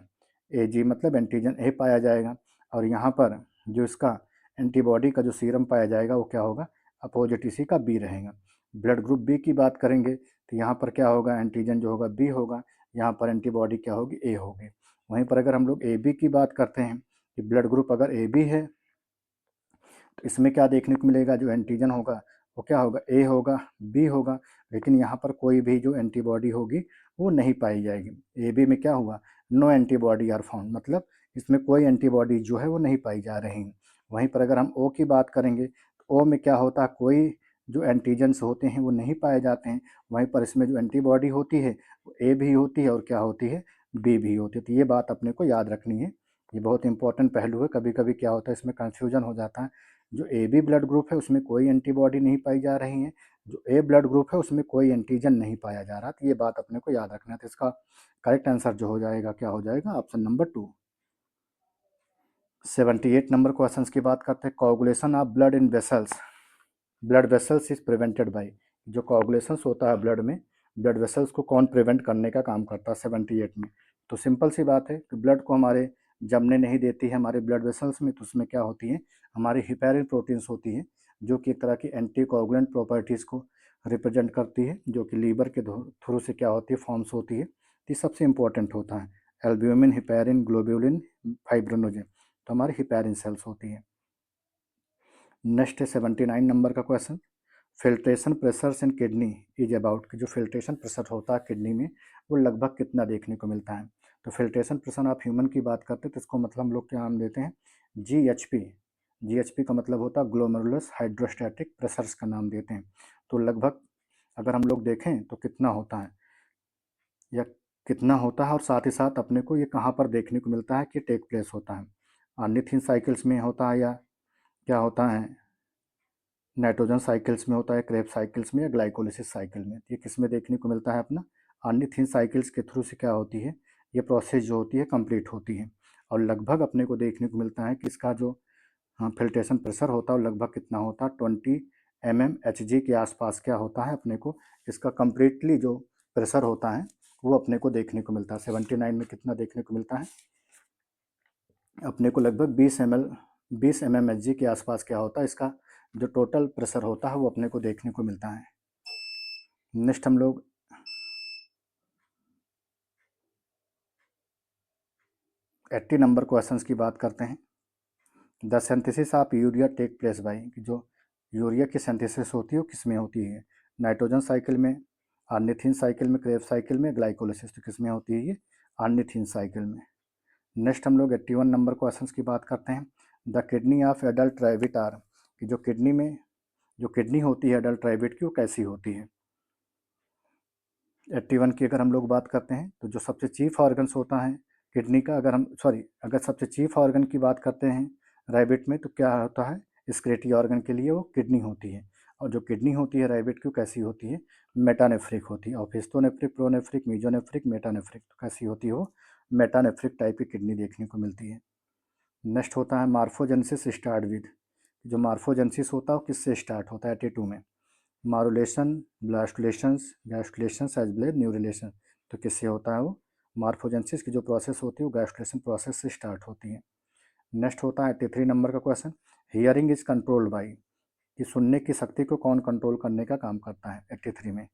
ए जी, मतलब एंटीजन ए पाया जाएगा, और यहाँ पर जो इसका एंटीबॉडी का जो सीरम पाया जाएगा वो क्या होगा, अपोजिट इसी का बी रहेगा। ब्लड ग्रुप बी की बात करेंगे तो यहाँ पर क्या होगा, एंटीजन जो होगा बी होगा, यहाँ पर एंटीबॉडी क्या होगी, ए होगी। वहीं पर अगर हम लोग ए बी की बात करते हैं कि ब्लड ग्रुप अगर ए बी है तो इसमें क्या देखने को मिलेगा, जो एंटीजन होगा वो क्या होगा, ए होगा, बी होगा, लेकिन यहाँ पर कोई भी जो एंटीबॉडी होगी वो नहीं पाई जाएगी। ए बी में क्या हुआ, नो एंटीबॉडी आर फाउंड, मतलब इसमें कोई एंटीबॉडी जो है वो नहीं पाई जा रही। वहीं पर अगर हम ओ की बात करेंगे तो ओ में क्या होता है, कोई जो एंटीजन्स होते हैं वो नहीं पाए जाते हैं। वहीं पर इसमें जो एंटीबॉडी होती है वो ए भी होती है और क्या होती है, बी भी होती है। तो ये बात अपने को याद रखनी है, ये बहुत इंपॉर्टेंट पहलू है। कभी कभी क्या होता है, इसमें कन्फ्यूजन हो जाता है। जो ए बी ब्लड ग्रुप है उसमें कोई एंटीबॉडी नहीं पाई जा रही है, जो ए ब्लड ग्रुप है उसमें कोई एंटीजन नहीं पाया जा रहा। तो ये बात अपने को याद रखना है। तो इसका करेक्ट आंसर जो हो जाएगा, क्या हो जाएगा, ऑप्शन नंबर 2। 78 नंबर क्वेश्चन की बात करते हैं। Coagulation of blood in vessels, blood vessels is prevented by. जो कोगुलेशंस होता है ब्लड में, ब्लड वेसल्स को कौन प्रिवेंट करने का काम करता है 78 में। तो सिंपल सी बात है कि ब्लड को हमारे जमने नहीं देती है हमारे ब्लड वेसल्स में, तो उसमें क्या होती है, हमारी हिपैरिन प्रोटीन्स होती हैं, जो कि एक तरह की एंटी कोगुलेंट प्रॉपर्टीज़ को रिप्रेजेंट करती है, जो कि लीवर के थ्रू से क्या होती है, फॉर्म्स होती है। तो ये सबसे इंपॉर्टेंट होता है, एल्ब्यूमिन, हिपैरिन, ग्लोब्यूलिन, फाइब्रिनोजेन, तो हमारी हिपैरिन सेल्स होती है। नेक्स्ट है 79 नंबर का question. Filtration pressures in kidney is about, कि जो फिल्ट्रेशन प्रेशर होता है किडनी में वो लगभग कितना देखने को मिलता है। तो फिल्ट्रेशन प्रेशर आप ह्यूमन की बात करते हैं तो इसको मतलब हम लोग क्या नाम देते हैं, GHP। GHP का मतलब होता है ग्लोमेरुलस हाइड्रोस्टैटिक प्रेशर्स का नाम देते हैं। तो लगभग अगर हम लोग देखें तो कितना होता है या कितना होता है, और साथ ही साथ अपने को ये कहाँ पर देखने को मिलता है कि टेक प्लेस होता है, ऑर्निथिन साइकिल्स में होता है या क्या होता है, नाइट्रोजन साइकिल्स में होता है, क्रेब साइकिल्स में, या ग्लाइकोलिसिस साइकिल में। ये किस में देखने को मिलता है अपना, ऑर्निथिन साइकिल्स के थ्रू से क्या होती है ये प्रोसेस जो होती है कंप्लीट होती है। और लगभग अपने को देखने को मिलता है कि इसका जो फिल्ट्रेशन प्रेशर होता है वो लगभग कितना होता है 20 mmHg के आसपास क्या होता है अपने को इसका कंप्लीटली जो प्रेशर होता है वो अपने को देखने को मिलता है। 79 में कितना देखने को मिलता है अपने को, लगभग 20 mmHg के आसपास क्या होता है इसका जो टोटल प्रेशर होता है वो अपने को देखने को मिलता है। नेक्स्ट हम लोग 80 नंबर क्वेश्चंस की बात करते हैं। The synthesis of urea take place by, कि जो यूरिया की सिंथेसिस होती है वो किस में होती है, नाइट्रोजन साइकिल में, ऑर्निथिन साइकिल में, क्रेब साइकिल में, ग्लाइकोलिसिस, तो किस में होती है ये ऑर्निथिन साइकिल में। नेक्स्ट हम लोग 81 नंबर क्वेश्चंस की बात करते हैं। The kidney of adult rabbit are, कि जो किडनी में जो किडनी होती है एडल्ट रैबिट की वो कैसी होती है। 81 की अगर हम लोग बात करते हैं तो जो सबसे चीफ ऑर्गन्स होता है किडनी का, अगर सबसे चीफ ऑर्गन की बात करते हैं रैबिट में तो क्या होता है, स्क्रेटी ऑर्गन के लिए वो किडनी होती है। और जो किडनी होती है रैबिट की कैसी होती है, मेटानेफ्रिक होती है। और हिस्टोनेफ्रिक, प्रोनेफ्रिक, मीजोनेफ्रिक, मेटानेफ्रिक, तो कैसी होती है वो मेटानेफ्रिक टाइप की किडनी देखने को मिलती है। नेक्स्ट होता है मार्फोजेनेसिस स्टार्ट विद, जो मार्फोजेनेसिस होता है वो किससे स्टार्ट होता है 82 में, मारुलेशन, ब्लास्टुलेशंस, गैस्टुलेशंस एज वेल न्यूरिलेशन, तो किससे होता है वो मार्फोजेनेसिस की जो प्रोसेस होती है वो गैस्टुलेशन प्रोसेस से स्टार्ट होती है। नेक्स्ट होता है 83 नंबर का question, hearing is controlled by, कि सुनने की शक्ति को कौन कंट्रोल करने का काम करता है 83 में,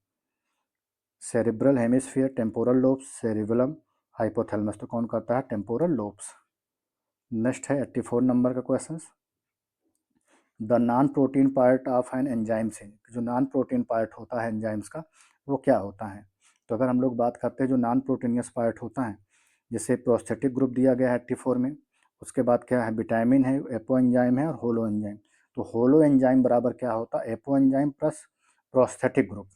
cerebral hemisphere, temporal lobes, cerebellum, hypothalamus, तो कौन करता है टेम्पोरल लोब्स। नेक्स्ट है 84 नंबर का question, the non protein part of an enzymes है, जो नॉन प्रोटीन पार्ट होता है एंजाइम्स का वो क्या होता है। तो अगर हम लोग बात करते हैं जो नॉन प्रोटीनियस पार्ट होता है, जैसे प्रोस्थेटिक ग्रुप दिया गया है 84 में, उसके बाद क्या है विटामिन है, एपो एंजाइम है और होलो एंजाइम। तो होलो एंजाइम बराबर क्या होता है apo enzyme plus prosthetic group,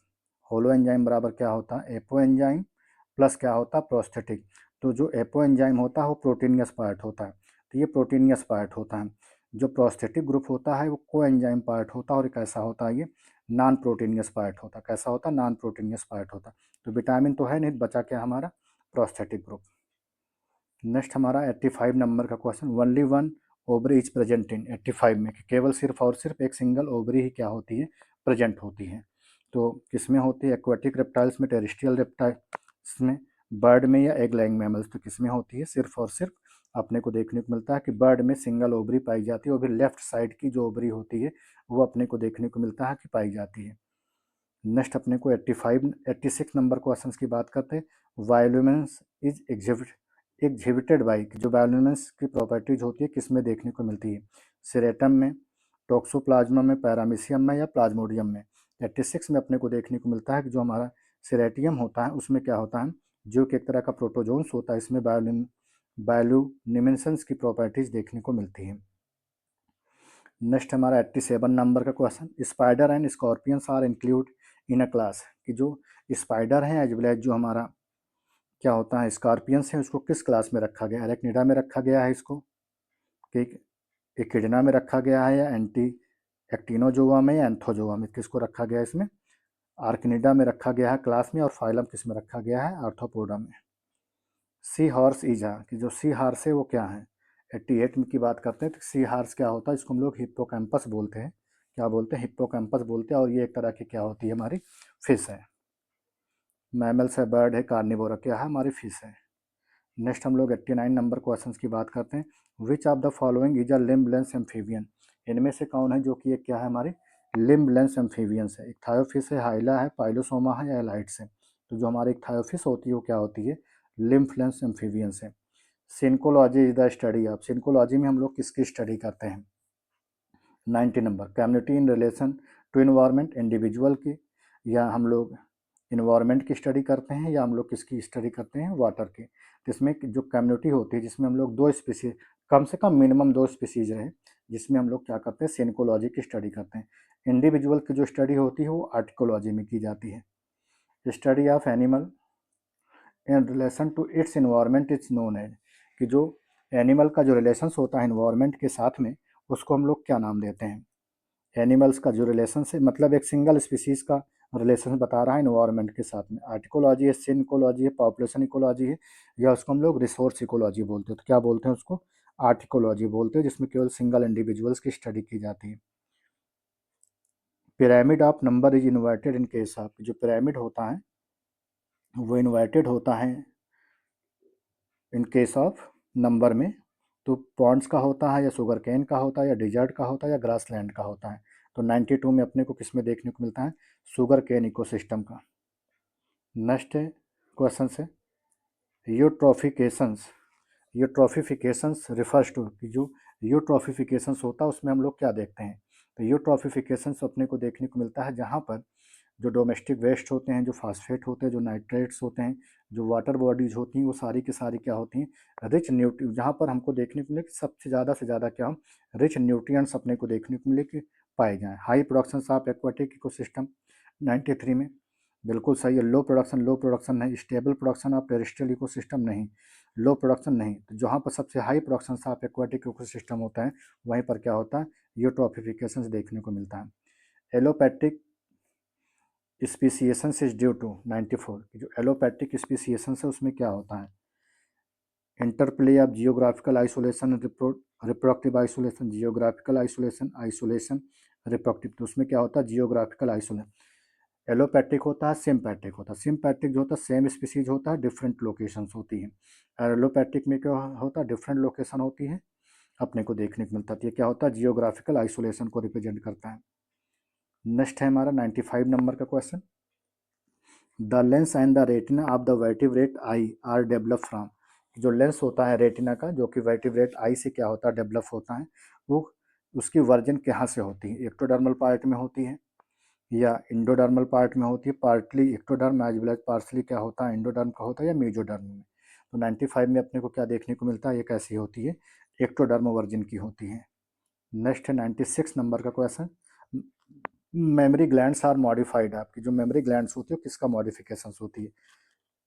holo enzyme बराबर क्या होता है एपो एंजाइम प्लस क्या होता है प्रोस्थेटिक। तो जो एपो एंजाइम होता है वो प्रोटीनियस पार्ट होता है, तो ये प्रोटीनियस पार्ट होता है। जो प्रोस्थेटिक ग्रुप होता है वो को एंजाइम पार्ट होता है और कैसा होता है ये नॉन प्रोटीनियस पार्ट होता है। कैसा होता है नॉन प्रोटीनियस पार्ट होता है। तो विटामिन तो है नहीं, बचा क्या हमारा प्रोस्थेटिक ग्रुप। नेक्स्ट हमारा 85 नंबर का question, only one ovary is present in 85 में, कि केवल सिर्फ और सिर्फ एक सिंगल ओवरी ही क्या होती है प्रेजेंट होती है। तो किसमें होती है एक्वाटिक रेप्टाइल्स में, टेरेस्ट्रियल रेप्टाइल्स में, बर्ड में या एग लैंग मैमल्स, तो किसमें होती है सिर्फ और सिर्फ अपने को देखने को मिलता है कि बर्ड में सिंगल ओवरी पाई जाती है, और फिर लेफ्ट साइड की जो ओवरी होती है वो अपने को देखने को मिलता है कि पाई जाती है। नेक्स्ट अपने को 86 नंबर क्वेश्चन की बात करते हैं, वायोल्यूमिनेंस इज एग्जिबिटेड बाई, जो वायोल्यूमिनेंस की प्रॉपर्टीज होती है किस में देखने को मिलती है, सेरेटम में, टोक्सोप्लाज्मा में, पैरामीशियम में या प्लाज्मोडियम में। 86 में अपने को देखने को मिलता है कि जो हमारा सेरेटियम होता है उसमें क्या होता है जो कि एक तरह का प्रोटोजोन्स होता है, इसमें बायोल्यूमिनेसेंस की प्रॉपर्टीज देखने को मिलती हैं। नेक्स्ट हमारा 87 नंबर का question, spider and scorpions are include in a class, कि जो स्पाइडर हैं एज वेल एज जो हमारा क्या होता है स्कॉर्पियंस है उसको किस क्लास में रखा गया है, एरेक्निडा में रखा गया है इसको, कि एकिडना में रखा गया है या एंटी एक्टिनोजोआ में या एंथोजोआ में, किसको रखा गया है इसमें आर्किनिडा में रखा गया है क्लास में, और फाइलम किस में रखा गया है आर्थ्रोपोडा में। सी हॉर्स ईजा, कि जो सी हॉर्स है वो क्या है 88 में की बात करते हैं तो सी हॉर्स क्या होता है इसको हम लोग हिप्पोकैम्पस बोलते हैं, क्या बोलते हैं हिप्पोकैम्पस बोलते हैं, और ये एक तरह की क्या होती है हमारी फिश है, मैमल्स है, बर्ड है, कार्निवोरा क्या है हमारी फिश है। नेक्स्ट हम लोग 89 नंबर क्वेश्चन की बात करते हैं, which of the following is a limb lens amphibian, इनमें से कौन है जो कि एक क्या है हमारी लिम्ब लेंस एम्फीबियंस है, एक थायोफिस है, हाइला है, पाइलोसोमा है या एलाइट्स है। तो जो हमारी एक थायोफिस होती है वो क्या होती है लिम्फ लेंस एम्फीबियंस है। Synecology is the study of, synecology में हम लोग किसकी स्टडी करते हैं 90 number, community in relation to environment, individual की, या हम लोग इन्वायरमेंट की स्टडी करते हैं, या हम लोग किसकी स्टडी करते हैं, वाटर की। तो इसमें जो कम्युनिटी होती है जिसमें हम लोग दो स्पीसीज, कम से कम मिनिमम दो स्पीसीज रहे, जिसमें हम लोग क्या करते हैं, सिनकोलॉजी की स्टडी करते हैं। इंडिविजुअल की जो स्टडी होती है वो आर्टिकोलॉजी में की जाती है। Study of animal in relation to its environment is known as, कि जो एनिमल का जो रिलेशंस होता है इन्वायरमेंट के साथ में, उसको हम लोग क्या नाम देते हैं। एनिमल्स का जो रिलेशन है, मतलब एक सिंगल स्पीसीज का रिलेशन बता रहा है इन्वायरमेंट के साथ में। आर्टिकोलॉजी है, सिनकोलॉजी है, पॉपुलेशन इकोलॉजी है, या उसको हम लोग रिसोर्स इकोलॉजी बोलते हैं। तो क्या बोलते हैं उसको, आर्टिकोलॉजी बोलते हैं, जिसमें केवल सिंगल इंडिविजुअल्स की स्टडी की जाती है। Pyramid of number is inverted in case of, जो पिरामिड होता है वो इन्वर्टेड होता है इन केस ऑफ नंबर में। तो पॉन्ड्स का होता है, या शुगर केन का होता है, या डिजर्ट का होता है, या ग्रासलैंड का होता है। तो 92 में अपने को किस में देखने को मिलता है, शुगर केन इकोसिस्टम का। नेक्स्ट है क्वेश्चन से, यूट्रोफिकेशंस, यूट्रोफिफिकेशंस रिफर्स टू, कि जो यूट्रोफिफिकेशंस होता है उसमें हम लोग क्या देखते हैं। तो यूट्रोफिफिकेशंस अपने को देखने को मिलता है जहाँ पर जो डोमेस्टिक वेस्ट होते हैं, जो फास्फेट होते हैं, जो नाइट्रेट्स होते हैं, जो वाटर बॉडीज होती हैं, वो सारी की सारी क्या होती हैं, रिच न्यूट्री, जहाँ पर हमको देखने को मिले कि सबसे ज़्यादा से ज़्यादा क्या, रिच न्यूट्रिएंट्स अपने को देखने को मिले कि पाए जाएँ। High production of aquatic ecosystem 93 में, बिल्कुल सही है। लो प्रोडक्शन नहीं, stable production of terrestrial ecosystem नहीं, लो प्रोडक्शन नहीं। तो जहाँ पर सबसे high production of aquatic ecosystem होता है, वहीं पर क्या होता है, यूट्रोफिफिकेशन देखने को मिलता है। Allopathic speciation is due to 94, जो एलोपैथिक स्पीसीएशन है उसमें क्या होता है, interplay of geographical isolation, reproductive isolation, geographical isolation, isolation, reproductive. तो उसमें क्या होता है, जियोग्राफिकल आइसोलेशन। एलोपैथिक होता है, सिम्पैथिक होता है। सिम्पैथिक जो होता है सेम स्पीसीज होता है, डिफरेंट लोकेशंस होती हैं। और एलोपैथिक में क्या होता है, डिफरेंट लोकेशन होती है, अपने को देखने को मिलता है। ये क्या होता है, जियोग्राफिकल आइसोलेशन को रिप्रेजेंट करता है। नेक्स्ट है हमारा 95 नंबर का question, the lens and the retina of the vertebrate I R develop from, जो लेंस होता है रेटिना का, जो कि वर्टिब्रेट आई से क्या होता है, डेवलप होता है, वो उसकी वर्जन कहाँ से होती है, एक्टोडर्मल पार्ट में होती है, या इंडोडर्मल पार्ट में होती है, partly ectoderm as well as partly क्या होता है, इंडोडर्म का होता है, या मेजोडर्म में। तो 95 में अपने को क्या देखने को मिलता है, ये कैसी होती है, एक्टोडर्म वर्जन की होती है। नेक्स्ट है 96 नंबर का question, mammary glands are modified, आपकी जो मेमोरी ग्लैंड्स होती है किसका मॉडिफिकेशन होती है,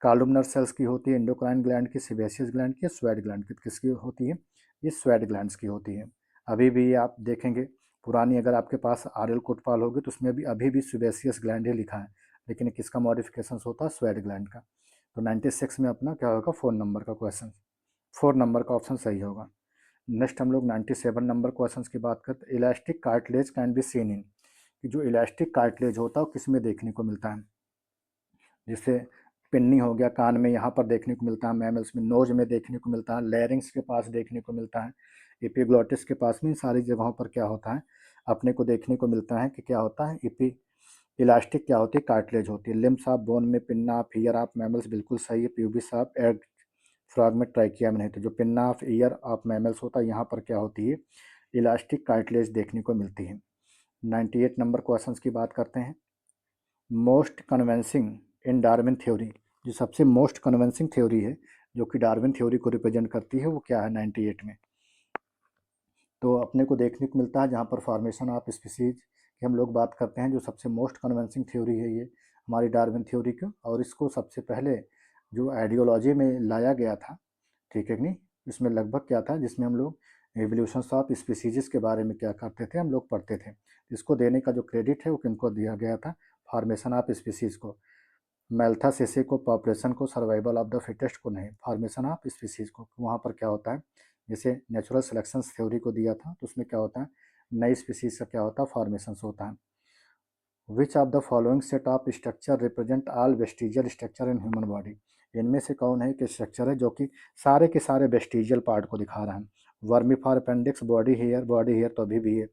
कॉलमनर सेल्स की होती है, एंडोक्राइन ग्लैंड की, सेबेसियस ग्लैंड की, स्वेट ग्लैंड की। किसकी होती है, ये स्वेट ग्लैंड्स की होती है। अभी भी आप देखेंगे पुरानी अगर आपके पास आर्यल कोटपाल होगी तो उसमें भी अभी भी सेबेसियस ग्लैंड ही लिखा है, लेकिन किसका मॉडिफिकेशन होता है, स्वेट ग्लैंड का। तो 96 में अपना क्या होगा, 4 नंबर का क्वेश्चन, 4 नंबर का ऑप्शन सही होगा। नेक्स्ट हम लोग 97 नंबर क्वेश्चन की बात करते हैं, elastic cartilage can be seen in, कि जो इलास्टिक कार्टिलेज होता है वो किस में देखने को मिलता है, जैसे पिन्नी हो गया कान में, यहाँ पर देखने को मिलता है, मैमल्स में नोज में देखने को मिलता है, लैरिंग्स के पास देखने को मिलता है, एपिग्लॉटिस के पास में, इन सारी जगहों पर क्या होता है, अपने को देखने को मिलता है कि क्या होता है, इलास्टिक क्या होती है, कार्टिलेज होती है। लिम्स ऑफ बोन में pinna of year of mammals, बिल्कुल सही है। प्यूबिस ऑफ एग फ्रॉग में ट्राइकिया में नहीं। तो जो pinna of year of mammals होता है, यहाँ पर क्या होती है, इलास्टिक कार्टिलेज देखने को मिलती है। 98 नंबर क्वेश्चन की बात करते हैं, मोस्ट कन्विंसिंग इन डार्विन थ्योरी, जो सबसे मोस्ट कन्विंसिंग थ्योरी है जो कि डार्विन थ्योरी को रिप्रेजेंट करती है, वो क्या है 98 में। तो अपने को देखने को मिलता है जहाँ पर फॉर्मेशन ऑफ स्पीसीज की हम लोग बात करते हैं, जो सबसे मोस्ट कन्विंसिंग थ्योरी है ये हमारी डार्विन थ्योरी की, और इसको सबसे पहले जो आइडियोलॉजी में लाया गया था, ठीक है कि नहीं, इसमें लगभग क्या था, जिसमें हम लोग एवोल्यूशन ऑफ स्पीसीज के बारे में क्या करते थे, हम लोग पढ़ते थे। इसको देने का जो क्रेडिट है वो किनको दिया गया था, फॉर्मेशन ऑफ स्पीसीज को, मैल्थासेसे को, पॉपुलेशन को, सर्वाइवल ऑफ द फिटेस्ट को नहीं, फॉर्मेशन ऑफ स्पीसीज को। वहाँ पर क्या होता है, जैसे नेचुरल सिलेक्शन थ्योरी को दिया था, तो उसमें क्या होता है, नई स्पीसीज का क्या होता है, फॉर्मेशन होता है। Which of the following set of structure represent all vestigial structure in human body, इनमें से कौन है कि स्ट्रक्चर है जो कि सारे के सारे वेस्टिजियल पार्ट को दिखा रहा है। वर्मीफॉर अपेंडिक्स, बॉडी हेयर तो अभी भी है,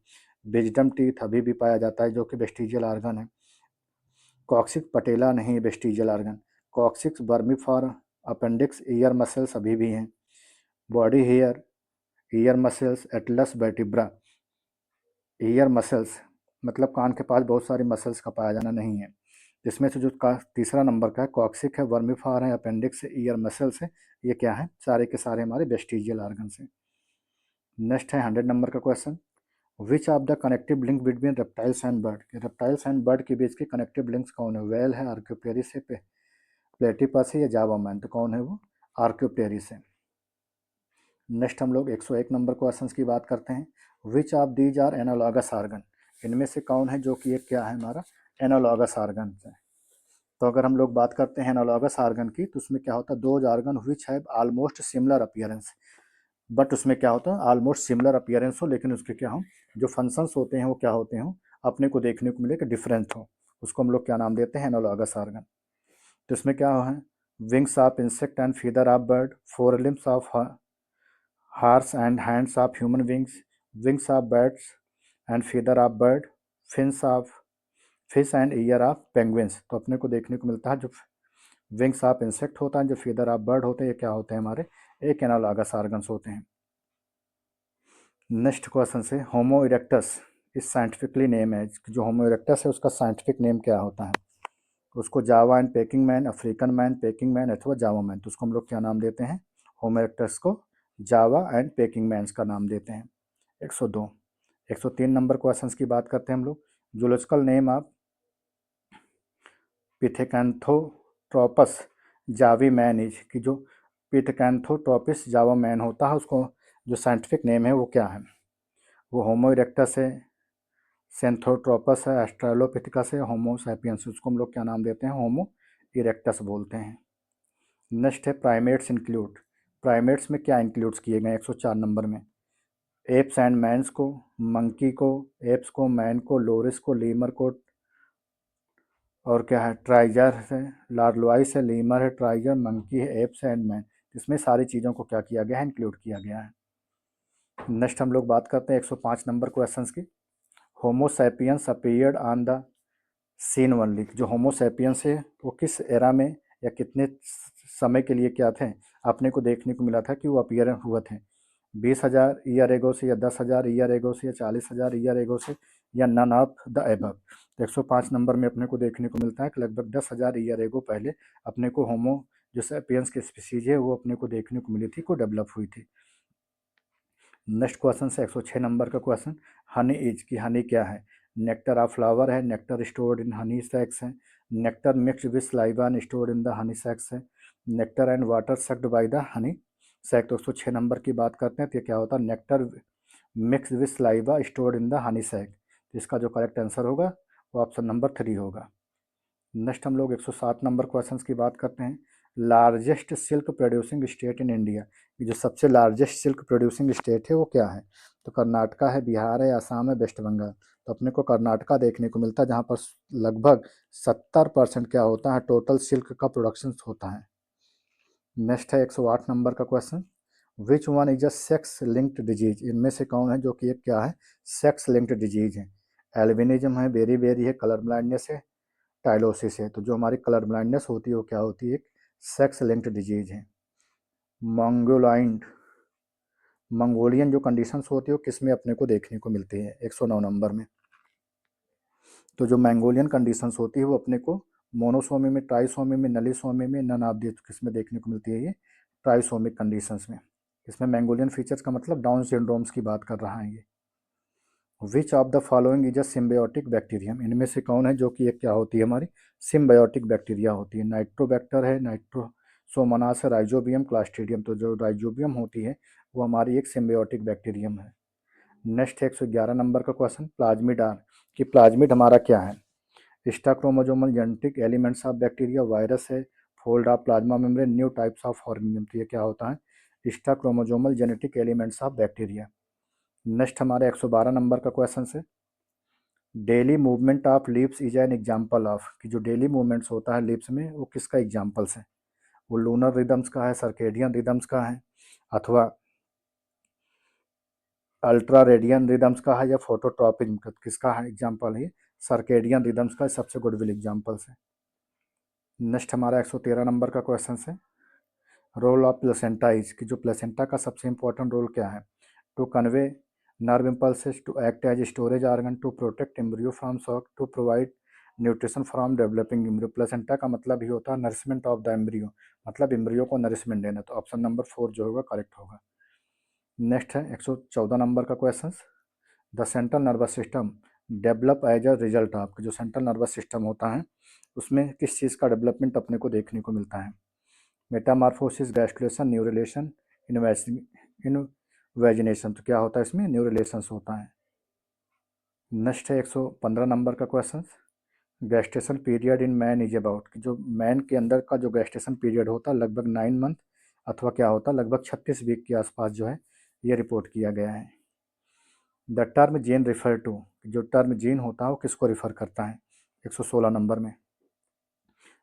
विजडम टीथ अभी भी पाया जाता है जो कि वेस्टिजियल ऑर्गन है। कॉक्सिक पटेला नहीं, vestigial organ. Coccyx, vermiform appendix, ear muscles अभी भी हैं। Body hair, ear muscles, atlas vertebra, ear muscles, मतलब कान के पास बहुत सारी मसल्स का पाया जाना नहीं है। इसमें से जो का तीसरा नंबर का है कॉक्सिक है, वर्मिफार है, अपेंडिक्स है, ईयर मसल्स है, ये क्या है, सारे के सारे हमारे वेस्टिजियल ऑर्गन्स हैं। नेक्स्ट है 100 नंबर का question, which of the connective link between reptiles and bird, reptiles and bird के बीच के कनेक्टिव लिंक्स कौन है, वेल है, आर्क्योप्टेरिस है, प्लेटिपस है या जावा मैन, तो कौन है वो, आर्क्योप्टेरिस है। नेक्स्ट हम लोग 101 नंबर क्वेश्चंस की बात करते हैं, which of these are analogous organ, इनमें से कौन है जो कि एक क्या है हमारा एनालॉगस आर्गन है। तो अगर हम लोग बात करते हैं एनालॉगस आर्गन की, तो उसमें क्या होता है, those organ which have almost similar appearance, but उसमें क्या होता है ऑलमोस्ट सिमिलर अपीयरेंस हो, लेकिन उसके क्या हो जो फंक्शंस होते हैं वो क्या होते हैं, अपने को देखने को मिले कि डिफरेंट हो, उसको हम लोग क्या नाम देते हैं, एनालॉगस आर्गन। तो इसमें क्या है, wings of insect and feather of bird, fore limbs of horse and hands of human wings, wings of birds and feather of bird, fins of fish and ear of penguins. तो अपने को देखने को मिलता है जो विंग्स ऑफ इंसेक्ट होता है, जो फीदर ऑफ बर्ड होते हैं, ये क्या होते हैं हमारे एक एनालॉगस ऑर्गन्स होते हैं। नेक्स्ट क्वेश्चन से, होमो इरेक्टस इस साइंटिफिकली नेम है, जो होमो इरेक्टस है उसका साइंटिफिक नेम क्या होता है, उसको Java and packing man, African man, packing man अथवा जावा मैन, तो उसको हम लोग क्या नाम देते हैं, होमो इरेक्टस को जावा एंड पेकिंग मैन्स का नाम देते हैं। 102 103 नंबर क्वेश्चंस की बात करते हैं हम लोग, zoological name of Pithecanthropus Java man is, कि जो पिथेकैंथोट्रोपिस जावा मैन होता है उसको जो साइंटिफिक नेम है वो क्या है, वो होमो इरेक्टस है, सेंथोट्रोपस है, एस्ट्रेलोपिथिकस है, होमो सैपियंस, उसको हम लोग क्या नाम देते हैं, होमो इरेक्टस बोलते हैं। नेक्स्ट है प्राइमेट्स इंक्लूड, प्राइमेट्स में क्या इंक्लूड्स किए गए 104 नंबर में, एप्स एंड मैन्स को, मंकी को, एप्स को, मैन को, लोरिस को, लीमर को, और क्या है ट्राइजर है, लार्लवाइस है, लीमर है, ट्राइजर, मंकी है, एप्स एंड मैन, इसमें सारी चीज़ों को क्या किया गया है, इंक्लूड किया गया है। नेक्स्ट हम लोग बात करते हैं 105 नंबर क्वेश्चंस की, Homo sapiens appeared on the scene only, जो होमो सैपियंस है वो किस एरा में या कितने समय के लिए क्या थे, अपने को देखने को मिला था कि वो अपीयर हुए थे, 20,000 ईयर एगो से या 10,000 ईयर एगो से या 40,000 ईयर एगो से या नन ऑफ द एबव। तो 105 नंबर में अपने को देखने को मिलता है कि लगभग 10,000 ईयर एगो पहले अपने को होमो जो सैपियंस की स्पीसीज है वो अपने को देखने को मिली थी, को डेवलप हुई थी। नेक्स्ट क्वेश्चन से 106 नंबर का क्वेश्चन, हनी इज, की हनी क्या है, नेक्टर ऑफ फ्लावर है, nectar stored in honey sacs है, nectar mixed with saliva and stored in the honey sacs है, nectar and water sucked by the honey sac. तो 106 नंबर की बात करते हैं तो क्या होता है, nectar mix with saliva stored in the honey sac, तो इसका जो करेक्ट आंसर होगा वो ऑप्शन नंबर 3 होगा। नेक्स्ट हम लोग 107 नंबर क्वेश्चंस की बात करते हैं, largest silk producing state in India, ये जो सबसे लार्जेस्ट सिल्क प्रोड्यूसिंग स्टेट है वो क्या है, तो कर्नाटका है, बिहार है, असम है, वेस्ट बंगाल। तो अपने को कर्नाटका देखने को मिलता है जहाँ पर लगभग 70% क्या होता है टोटल सिल्क का प्रोडक्शन होता है। नेक्स्ट है 108 नंबर का question, which one is a sex linked disease, इनमें से कौन है जो कि एक क्या है सेक्स लिंक्ड डिजीज है, एल्बिनिज्म है, बेरी बेरी है, कलर ब्लाइंडनेस है, टाइलोसिस है। तो जो हमारी कलर ब्लाइंडनेस होती है वो क्या होती है, एक सेक्स लिंक्ड डिजीज है। मंगोलाइंड मंगोलियन जो कंडीशंस होती है वो किस में अपने को देखने को मिलती है 109 नंबर में, तो जो मंगोलियन कंडीशंस होती है वो अपने को मोनोसोमी में, ट्राइसोमी में, नलीसोमी में, नन ऑफ दी किस में देखने को मिलती है, ये ट्राइसोमिक कंडीशंस में। इसमें मंगोलियन फीचर्स का मतलब डाउन सिंड्रोम्स की बात कर रहा है ये। Which of the following is a symbiotic bacterium, इनमें से कौन है जो कि एक क्या होती है हमारी सिम्बायोटिक बैक्टीरिया होती है, नाइट्रोबैक्टर है, नाइट्रोसोमोनास है, राइजोबियम, क्लास्ट्रीडियम। तो जो राइजोबियम होती है वो हमारी एक सिम्बायोटिक बैक्टीरियम है। नेक्स्ट है 111 नंबर का क्वेश्चन, प्लाज्मिड आर, कि प्लाज्मिड हमारा क्या है, extrachromosomal genetic elements of bacteria, virus है, fold of plasma membrane, new types of organism. तो ये क्या होता है extrachromosomal genetic elements of bacteria. Next हमारे 112 नंबर का क्वेश्चन है, daily movement of lips is an example of, कि जो डेली मूवमेंट्स होता है लिप्स में वो किसका एग्जाम्पल्स है, वो लूनर रिदम्स का है, सर्केडियन रिदम्स का है, अथवा अल्ट्रा रेडियन रिदम्स का है, या फोटोट्रॉपिक का, किसका है एग्जाम्पल है, सर्केडियन रिदम्स का सबसे गुडविल एग्जाम्पल्स है। नेक्स्ट हमारा 113 नंबर का क्वेश्चन है, रोल ऑफ प्लेसेंटा इज, कि जो प्लेसेंटा का सबसे इंपॉर्टेंट रोल क्या है, to convey nerve impulses to act as storage organ to protect embryo from shock to provide nutrition from developing embryo. Placenta का मतलब ही होता है नरिशमेंट ऑफ द एम्ब्रियो, मतलब एम्ब्रियो को नरिशमेंट देना। तो ऑप्शन नंबर 4 जो होगा करेक्ट होगा। नेक्स्ट है 114 नंबर का question. The central nervous system develop as a result of, जो सेंट्रल नर्वस सिस्टम होता है उसमें किस चीज़ का डेवलपमेंट अपने को देखने को मिलता है? Metamorphosis, gastrulation, neurulation, invagination. तो क्या होता है इसमें? न्यूरिलेशंस होता है। नेक्स्ट है 115 नंबर का question. Gestation period in man is about, जो मैन के अंदर का जो गैस्टेशन पीरियड होता है लगभग 9 मंथ अथवा क्या होता है लगभग 36 वीक के आसपास जो है ये रिपोर्ट किया गया है। The term gene refer to, जो टर्म जीन होता है वो किसको रिफर करता है? 116 नंबर में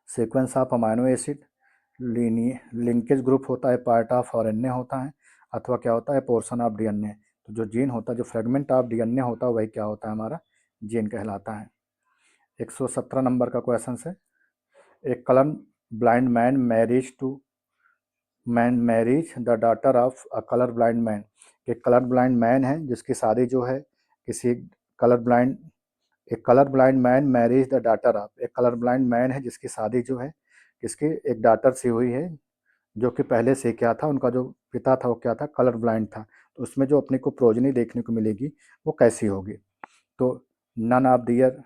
sequence of amino acid, linkage group होता है, पार्ट ऑफ आरएनए होता है, अथवा क्या होता है पोर्शन ऑफ डीएनए। तो जो जीन होता है, जो फ्रेगमेंट ऑफ डीएनए होता है वही क्या होता है? हमारा जीन कहलाता है। 117 नंबर का क्वेश्चन है। एक colour blind man marriage the daughter of a colour blind man. एक कलर ब्लाइंड मैन है जिसकी शादी जो है किसी कलर ब्लाइंड एक colour blind man marriage the daughter of, एक कलर ब्लाइंड मैन है जिसकी शादी जो है किसकी एक डॉटर से हुई है, जो कि पहले से क्या था, उनका जो पिता था वो क्या था? कलर ब्लाइंड था। तो उसमें जो अपने को प्रोजनी देखने को मिलेगी वो कैसी होगी? तो none of their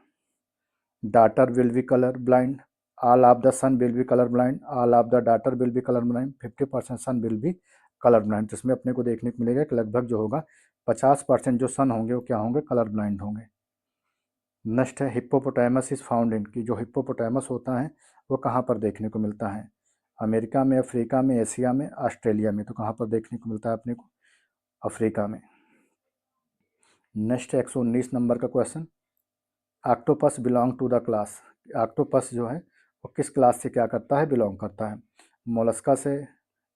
daughter will be color blind, all of the son will be color blind, all of the daughter will be color blind, 50% son will be color blind। तो इसमें अपने को देखने को मिलेगा कि लगभग जो होगा 50% जो सन होंगे वो क्या होंगे? कलर ब्लाइंड होंगे। नेक्स्ट है हिप्पोपोटामस इज फाउंड इन, की जो हिप्पोपोटामस होता है वो कहाँ पर देखने को मिलता है? अमेरिका में, अफ्रीका में, एशिया में, ऑस्ट्रेलिया में। तो कहाँ पर देखने को मिलता है अपने को? अफ्रीका में। नेक्स्ट है 119 नंबर का question. Octopus belong to the class, octopus जो है वो किस क्लास से क्या करता है? बिलोंग करता है। मोलस्का से,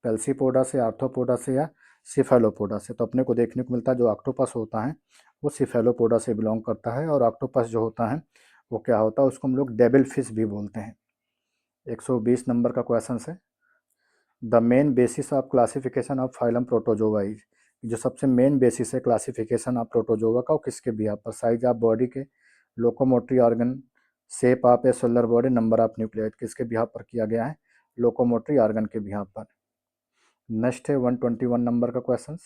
पेल्सीपोडा से, आर्थ्रोपोडा से या सिफेलोपोडा से। तो अपने को देखने को मिलता है जो ऑक्टोपस होता है वो सिफेलोपोडा से बिलोंग करता है। और ऑक्टोपस जो होता है वो क्या होता है? उसको हम लोग डेविल फिश भी बोलते हैं। 120 नंबर का क्वेश्चन है। The main basis of classification of phylum protozoa is, जो सबसे मेन बेसिस है क्लासिफिकेशन ऑफ प्रोटोजोआ का वो किसके बिहाफ पर? साइज ऑफ बॉडी के, locomotory organ, shape of A cellular body, number of nucleotide, किसके बिहाफ पर किया गया है? लोकोमोटरी ऑर्गन के बिहाफ पर। नेक्स्ट है 121 नंबर का question.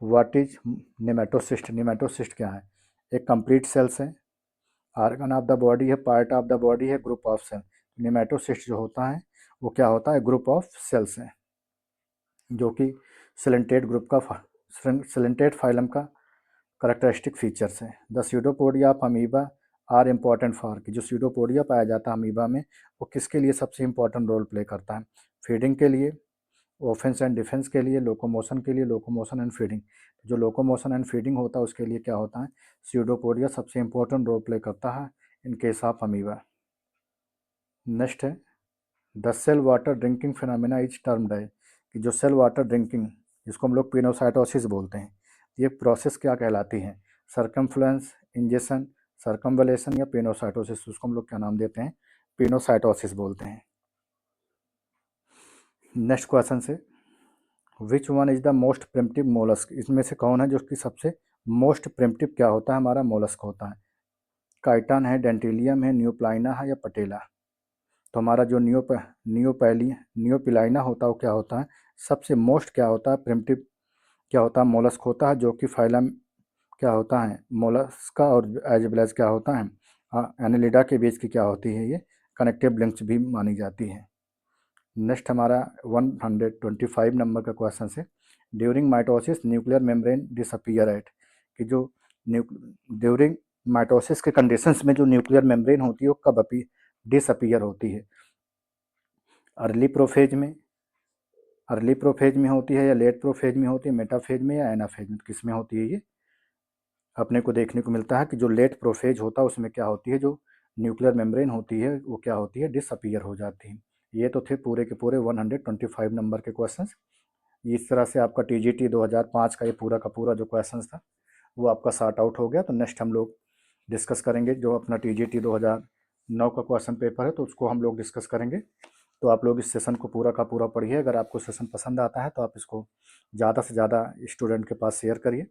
What is nematocyst, nematocyst क्या है? एक कंप्लीट सेल्स है, ऑर्गन ऑफ द बॉडी है, पार्ट ऑफ द बॉडी है, ग्रुप ऑफ सेल। नेमेटोसिस्ट जो होता है वो क्या होता है? ग्रुप ऑफ सेल्स है, जो कि सिलेंटेड ग्रुप का सिलेंटेड फाइलम का करेक्टरिस्टिक फीचर्स हैं। The pseudopodia of amoeba are important for, कि जो स्यूडोपोडिया पाया जाता है अमीबा में वो किसके लिए सबसे इंपॉर्टेंट रोल प्ले करता है? फीडिंग के लिए, ऑफेंस एंड डिफेंस के लिए, लोकोमोशन के लिए, लोकोमोशन एंड फीडिंग। जो लोकोमोशन एंड फीडिंग होता है उसके लिए क्या होता है? स्यूडोपोडिया सबसे इंपॉर्टेंट रोल प्ले करता है in case of amoeba. Next है the cell water drinking phenomena is termed है, कि जो सेल वाटर ड्रिंकिंग जिसको हम लोग पिनोसाइटोसिस बोलते हैं, ये प्रोसेस क्या कहलाती है? सर्कमफ्लुएंस, इंजेक्शन, सर्कमवलेशन या पिनोसाइटोसिस। उसको हम लोग क्या नाम देते हैं? पिनोसाइटोसिस बोलते हैं। नेक्स्ट क्वेश्चन से, which one is the most primitive mollusc, इसमें से कौन है जो कि सबसे मोस्ट प्रिमिटिव क्या होता है? हमारा मोलस्क होता है। काइटन है, डेंटिलियम है, न्यूप्लाइना है या पटेला। तो हमारा जो न्यूपिलाइना होता है वो क्या होता है? सबसे मोस्ट क्या होता है? प्रिमिटिव क्या होता है? मोलस्क होता है, जो कि फाइलम क्या होता है? मोलस्का और एज वेल एज क्या होता है? एनेलिडा के बीच की क्या होती है? ये कनेक्टिव लिंक्स भी मानी जाती है। नेक्स्ट हमारा 125 नंबर का क्वेश्चन है। During mitosis nuclear membrane disappear at, कि जो ड्यूरिंग माइटोसिस के कंडीशंस में जो न्यूक्लियर मेम्ब्रेन होती है वो कब डिसअपियर होती है? अर्ली प्रोफेज में, अर्ली प्रोफेज में होती है या लेट प्रोफेज में होती है, मेटाफेज में या एनाफेज में, किस में होती है? ये अपने को देखने को मिलता है कि जो लेट प्रोफेज होता है उसमें क्या होती है? जो न्यूक्लियर मेम्ब्रेन होती है वो क्या होती है? डिसअपियर हो जाती है। ये तो थे पूरे के पूरे 125 नंबर के क्वेश्चंस। इस तरह से आपका टीजीटी 2005 का ये पूरा का पूरा जो क्वेश्चंस था वो आपका सॉर्ट आउट हो गया। तो नेक्स्ट हम लोग डिस्कस करेंगे जो अपना टीजीटी 2009 का क्वेश्चन पेपर है, तो उसको हम लोग डिस्कस करेंगे। तो आप लोग इस सेशन को पूरा का पूरा पढ़िए। अगर आपको सेशन पसंद आता है तो आप इसको ज़्यादा से ज़्यादा स्टूडेंट के पास शेयर करिए।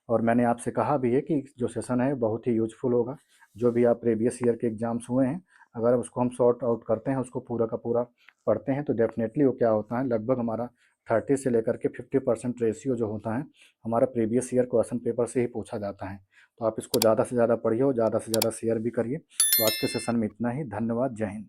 और मैंने आपसे कहा भी है कि जो सेशन है बहुत ही यूजफुल होगा। जो भी आप प्रीवियस ईयर के एग्ज़ाम्स हुए हैं, अगर उसको हम सॉर्ट आउट करते हैं, उसको पूरा का पूरा पढ़ते हैं, तो डेफिनेटली वो क्या होता है, लगभग हमारा 30 से लेकर के 50% रेशियो जो होता है हमारा प्रीवियस ईयर क्वेश्चन पेपर से ही पूछा जाता है। तो आप इसको ज़्यादा से ज़्यादा पढ़िए और ज़्यादा से ज़्यादा शेयर भी करिए। तो आज के सेशन में इतना ही। धन्यवाद। जय हिंद।